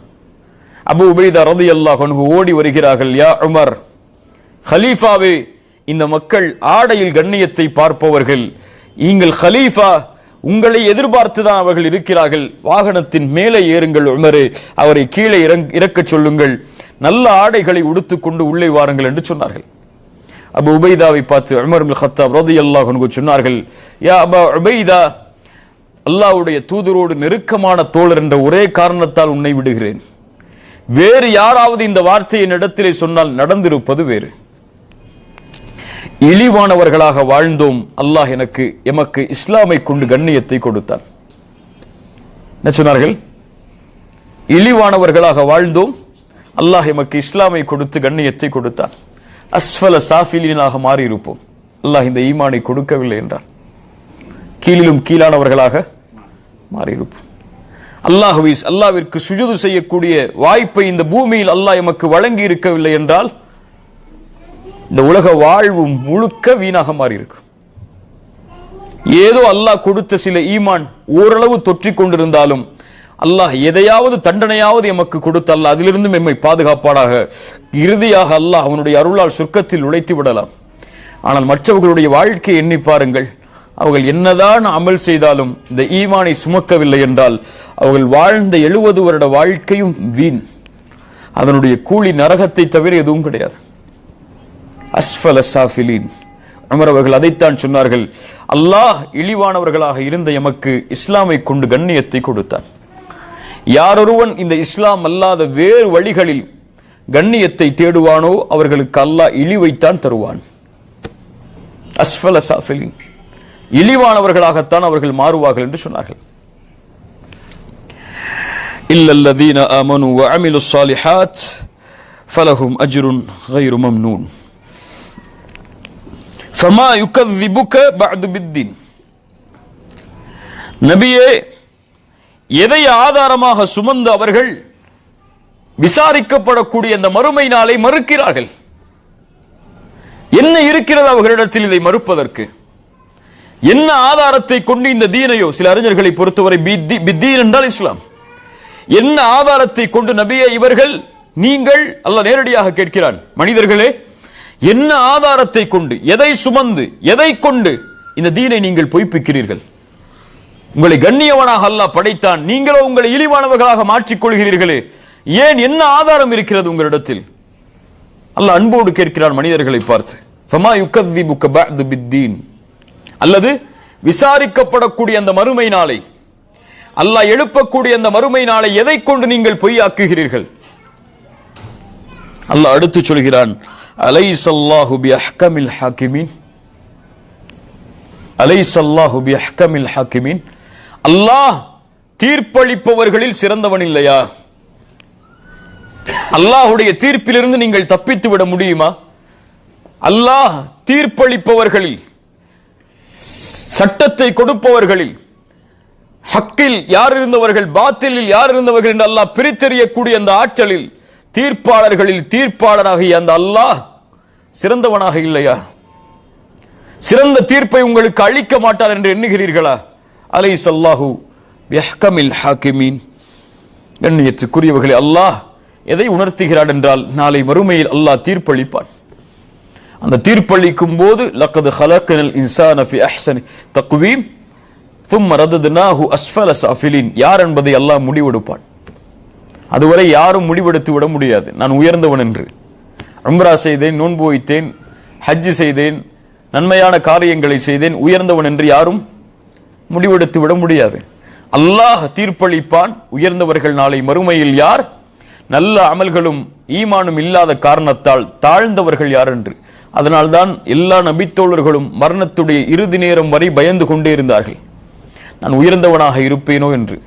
அபூ உபைதா ரலியல்லாஹு அன்ஹு ஓடி வருகிறார்கள். யா உமர், ஹலீஃபாவே, இந்த மக்கள் ஆடையில் கண்ணியத்தை பார்ப்பவர்கள், நீங்கள் ஹலீஃபா, உங்களை எதிர்பார்த்துதான் அவர்கள் இருக்கிறார்கள். வாகனத்தின் மேலே ஏறுங்கள் உமரே, அவரை கீழே இறக்கச் சொல்லுங்கள், நல்ல ஆடைகளை உடுத்துக்கொண்டு உள்ளே வாருங்கள் என்று சொன்னார்கள். அபூ உபைதாவை பார்த்து உமர் இப்னு கத்தாப் ரலியல்லாஹு அன்ஹு சொன்னார்கள், யா அபா உபைதா, அல்லாஹ்வுடைய தூதரோடு நெருக்கமான தோழர் என்ற ஒரே காரணத்தால் உன்னை விடுகிறேன். வேறு யாராவது இந்த வார்த்தையை இடத்திலே சொன்னால் நடந்திருப்பது வேறு. இழிவானவர்களாக வாழ்ந்தோம், அல்லாஹ் எமக்கு இஸ்லாமை கொண்டு கண்ணியத்தை கொடுத்தான். என்ன சொன்னார்கள்? இழிவானவர்களாக வாழ்ந்தோம், அல்லாஹ் எமக்கு இஸ்லாமை கொடுத்து கண்ணியத்தை கொடுத்தான். அஸ்ஃபல சாஃபிலீனாக மாறி இருப்போம், அல்லாஹ் இந்த ஈமானை கொடுக்கவில்லை என்றால் கீழிலும் கீழானவர்களாக மாறி இருப்போம். அல்லாஹ்விற்கு சுஜூது செய்யக்கூடிய வாய்ப்பை இந்த பூமியில் அல்லாஹ் எமக்கு வழங்கி இருக்கவில்லை என்றால் இந்த உலக வாழ்வு முழுக்க வீணாக மாறி இருக்கும். ஏதோ அல்லாஹ் கொடுத்த சில ஈமான் ஓரளவு தொற்றிக் கொண்டிருந்தாலும் அல்லாஹ் எதையாவது தண்டனையாவது எமக்கு கொடுத்து அல்லாஹ் அதிலிருந்து எம்மை பாதுகாப்பானாக. இறுதியாக அல்லாஹ் அவனுடைய அருளால் சொர்க்கத்தில் நுழைத்து விடலாம். ஆனால் மற்றவர்களுடைய வாழ்க்கையை எண்ணி பாருங்கள். அவர்கள் என்னதான் அமல் செய்தாலும் இந்த ஈமானை சுமக்கவில்லை என்றால் அவர்கள் வாழ்ந்த 70 வருட வாழ்க்கையும் வீண். அதனுடைய கூலி நரகத்தை தவிர எதுவும் கிடையாது. அஸ்ஃபல சாஃபிலீன். உமர் அவர்கள் அதைத்தான் சொன்னார்கள். அல்லாஹ் இழிவானவர்களாக இருந்த எமக்கு இஸ்லாமை கொண்டு கண்ணியத்தை கொடுத்தான். யாரொருவன் இந்த இஸ்லாம் அல்லாத வேறு வழிகளில் கண்ணியத்தை தேடுவானோ அவர்களுக்கு அல்லாஹ் இழிவைத்தான் தருவான். அஸ்ஃபல சாஃபிலீன். இழிவானவர்களாகத்தான் அவர்கள் மாறுவார்கள் என்று சொன்னார்கள். இல்லல்லதீன ஆமனு வ அமிலுஸ் ஸாலிஹாத் ஃபலஹும் அஜ்ருன் கைரு மம்னூன் ஃபமா யுகذிபுக பஅது பித்தீன். நபியே, எதை ஆதாரமாக சுமந்து அவர்கள் விசாரிக்கப்படக்கூடிய அந்த மறுமை நாளை மறுக்கிறார்கள்? என்ன இருக்கிறது அவர்களிடத்தில் இதை மறுப்பதற்கு? என்ன ஆதாரத்தை கொண்டு இந்த தீனையோ, சில அறிஞர்களை பொறுத்தவரை பித்தீன் என்றால் இஸ்லாம், என்ன ஆதாரத்தை கொண்டு நபியே இவர்கள் நீங்கள், அல்லாஹ் நேரடியாக கேட்கிறான், மனிதர்களே என்ன ஆதாரத்தை கொண்டு, எதை சுமந்து, எதை கொண்டு இந்த தீனை நீங்கள் பொய்ப்பிக்கிறீர்கள்? உங்களை கண்ணியவனாக அல்லாஹ் படைத்தான், நீங்களோ உங்களை இழிவானவர்களாக மாற்றிக் கொள்கிறீர்களே, ஏன், என்ன ஆதாரம் இருக்கிறது உங்களிடத்தில்? அல்லாஹ் அன்போடு கேட்கிறான் மனிதர்களை பார்த்து. ஃபமா யுகذிபுக பஅது பித்தீன். அல்லது விசாரிக்கப்படக்கூடிய அந்த மறுமை நாளை, அல்லாஹ் எழுப்பக்கூடிய அந்த மறுமை நாளை எதை கொண்டு நீங்கள் பொய்யாக்குகிறீர்கள்? அல்லாஹ் அடுத்து சொல்கிறான், அலைஸல்லாஹு பிஅஹ்கமில் ஹாகிமீன். அலைஸல்லாஹு பிஅஹ்கமில் ஹாகிமீன். அல்லாஹ் தீர்ப்பளிப்பவர்களில் சிறந்தவன் இல்லையா? அல்லாஹ்வுடைய தீர்ப்பிலிருந்து நீங்கள் தப்பித்து விட முடியுமா? அல்லாஹ் தீர்ப்பளிப்பவர்களில், சட்டத்தை கொடுப்பவர்களில், ஹக்கில் யார் இருந்தவர்கள், பாத்திலில் யார் இருந்தவர்கள் என்று அல்லாஹ் பிரித்தெறியக்கூடிய அந்த ஆற்றலில், தீர்ப்பாளர்களில் தீர்ப்பாளராகிய அந்த அல்லாஹ் சிறந்தவனாக இல்லையா? சிறந்த தீர்ப்பை உங்களுக்கு அளிக்க மாட்டார் என்று எண்ணுகிறீர்களா? அலைஸல்லாஹு பிஅஹ்கமில் ஹாகிமீன். கண்ணியத்துக்குரியவர்களே, அல்லாஹ் எதை உணர்த்துகிறான் என்றால், நாளை மறுமையில் அல்லாஹ் தீர்ப்பளிப்பான். அந்த தீர்ப்பளிக்கும் போது லக்கத் ஹலக்னல் இன்சான ஃபி அஹ்ஸனி தக்வீம் ثم رددناه அஸ்ஃபல சாஃபிலீன். யார் என்பதை அல்லாஹ் முடிவெடுப்பான். அதுவரை யாரும் முடிவெடுத்து விட முடியாது நான் உயர்ந்தவன் என்று. உம்ரா செய்தேன், நோன்பு வைத்தேன், ஹஜ் செய்தேன், நன்மையான காரியங்களை செய்தேன், உயர்ந்தவன் என்று யாரும் முடிவெடுத்து விட முடியாது. அல்லாஹ் தீர்ப்பளிப்பான். உயர்ந்தவர்கள் நாளை மறுமையில் யார், நல்ல அமல்களும் ஈமானும் இல்லாத காரணத்தால் தாழ்ந்தவர்கள் யார் என்று. அதனால்தான் எல்லா நபித்தோழர்களும் மரணத்துடைய இறுதி நேரம் வரை பயந்து கொண்டே இருந்தார்கள், நான் உயர்ந்தவனாக இருப்பேனோ என்று.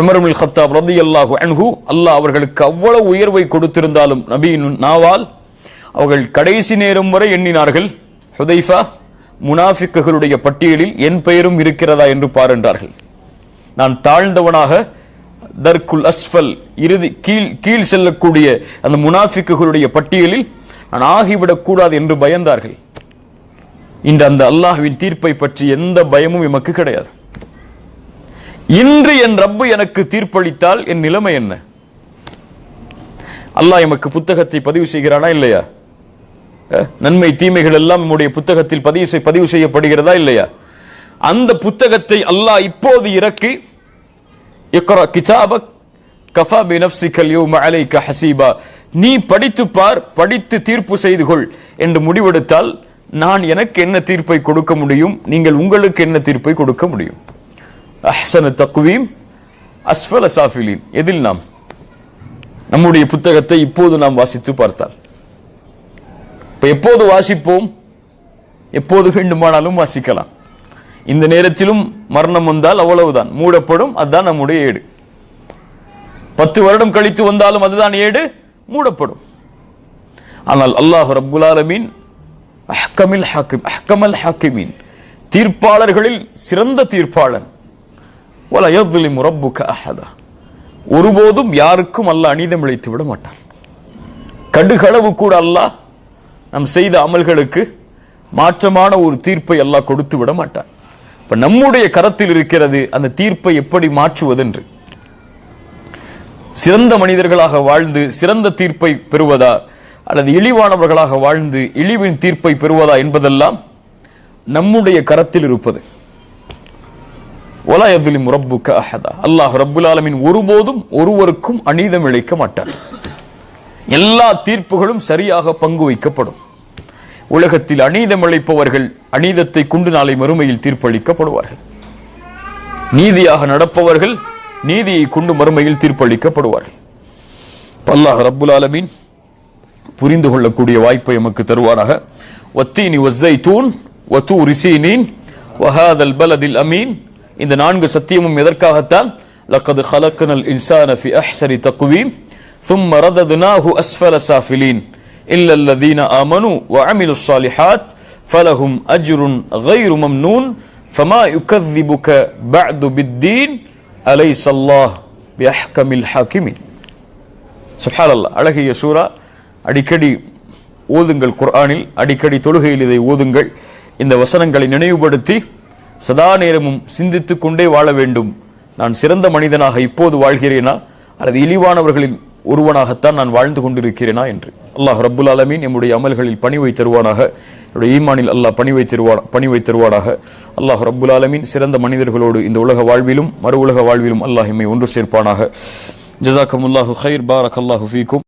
உமர் இப்னுல் கத்தாப் ரலியல்லாஹு அன்ஹு, அல்லாஹ் அவர்களுக்கு அவ்வளவு உயர்வை கொடுத்திருந்தாலும் நபியின் நாவால் அவர்கள் கடைசி நேரம் வரை எண்ணினார்கள், ஹுதைஃபா, முனாஃபிக்குகளுடைய பட்டியலில் என் பெயரும் இருக்கிறதா என்று பாருன்றார்கள். நான் தாழ்ந்தவனாக, தர்குல் அஸ்ஃபல், இறுதி கீழ் செல்லக்கூடிய அந்த முனாஃபிக்குகளுடைய பட்டியலில் நான் ஆகிவிடக் கூடாது என்று பயந்தார்கள். இன்று அந்த அல்லாஹ்வின் தீர்ப்பை பற்றி எந்த பயமும் எமக்கு கிடையாது. இன்று என் ரப்பு எனக்கு தீர்ப்பளித்தால் என் நிலைமை என்ன? அல்லாஹ் எமக்கு புத்தகத்தை பதிவு செய்கிறானா இல்லையா? நன்மை தீமைகள் எல்லாம் நம்முடைய புத்தகத்தில் பதிவு செய்யப்படுகிறதா இல்லையா? அந்த புத்தகத்தை அல்லாஹ் இப்போது இறக்கி, இக்ரா கிதாபக் கஃபா பினஃப்ஸிக அல்யௌம அலைக ஹஸீபா, நீ படித்து பார், படித்து தீர்ப்பு செய்து கொள் என்று முடிவெடுத்தால் நான் எனக்கு என்ன தீர்ப்பை கொடுக்க முடியும், நீங்கள் உங்களுக்கு என்ன தீர்ப்பை கொடுக்க முடியும்? அஹ்ஸன தக்வீம் அஸ்ஃபல சாஃபிலீன். எதில் நம்முடைய புத்தகத்தை இப்போது நாம் வாசித்து பார்த்தால், இப்ப எப்போது வாசிப்போம்? எப்போது வேண்டுமானாலும் வாசிக்கலாம். இந்த நேரத்திலும் மரணம் வந்தால் அவ்வளவுதான், மூடப்படும். அதுதான் நம்முடைய ஏடு. 10 வருடம் கழித்து வந்தாலும் அதுதான் ஏடு, மூடப்படும். ஆனால் அல்லாஹ் ரப்புல் ஆலமீன் அஹ்கமல் ஹாக்கிமீன், தீர்ப்பாளர்களில் சிறந்த தீர்ப்பாளர். வலா யظ்லிமு ரப்புக அஹதா, ஒருபோதும் யாருக்கும் அல்லாஹ் அநீதம் இழைத்து விட மாட்டான். கடுகளவு கூட அல்லாஹ் நம் செய்த அமல்களுக்கு மாற்றமான ஒரு தீர்ப்பை அல்லாஹ் கொடுத்து விட மாட்டான். இப்ப நம்முடைய கரத்தில் இருக்கிறது அந்த தீர்ப்பை எப்படி மாற்றுவதென்று. சிறந்த மனிதர்களாக வாழ்ந்து சிறந்த தீர்ப்பை பெறுவதா, அல்லது இழிவானவர்களாக வாழ்ந்து இழிவின் தீர்ப்பை பெறுவதா என்பதெல்லாம் நம்முடைய கரத்தில் இருப்பது. வலா யظ்லிமு ரப்புக அஹதா, அல்லாஹ் ரப்புல் ஆலமீன் ஒருபோதும் ஒருவருக்கும் அநீதம் இழைக்க மாட்டான். எல்லா தீர்ப்புகளும் சரியாக பங்கு வைக்கப்படும். உலகத்தில் அநீதம் இழைப்பவர்கள் அநீதத்தை கொண்டு நாளை மறுமையில் தீர்ப்பளிக்கப்படுவார்கள். நீதியாக நடப்பவர்கள் நீதியை கொண்டு மறுமையில் தீர்ப்பளிக்கப்படுவார்கள். அல்லாஹ் ரப்புல் ஆலமீன் புரிந்து கொள்ளக்கூடிய வாய்ப்பை நமக்கு தருவாராக. வத்தீனி வஸ்ஸைத்தூன் வதூரி சீனீன் வஹாதல் பலதில் அமீன், இந்த 4 சத்தியமும் எதற்காகத்தான்? லக்கத் ஹலக்னல் இன்சான ஃபி அஹ்ஸனி தக்வீம் ثم رددناه أسفل سافلين إلا الذين آمنوا وعملوا الصالحات فلهم أجر غير ممنون فما يكذبك بعد بالدين أليس الله بأحكم الحاكمين. சுப்ஹான் அல்லாஹ். அழகிய சூரா. அடிக்கடி ஓதுங்கள், குர்ஆனில் அடிக்கடி தொழுகையில் இதை ஓதுங்கள். இந்த வசனங்களை நினைவுபடுத்தி சதா நேரமும் சிந்தித்துக் கொண்டே வாழ வேண்டும். நான் சிறந்த மனிதனாக இப்போது வாழ்கிறேனா, அல்லது இழிவானவர்களின் ஒருவனாகத்தான் நான் வாழ்ந்து கொண்டிருக்கிறேனா என்று. அல்லாஹ் ரப்புல் ஆலமீன் நம்முடைய அமல்களில் பணிவை தருவானாக. என்னுடைய ஈமானில் அல்லாஹ் பணிவை தருவானாக. அல்லாஹ் ரப்புல் ஆலமீன் சிறந்த மனிதர்களோடு இந்த உலக வாழ்விலும் மறு உலக வாழ்விலும் அல்லாஹ் எம்மை ஒன்று சேர்ப்பானாக. ஜஸாக்கமுல்லாஹு கைர். பாரக்கல்லாஹு ஃபீக்கும்.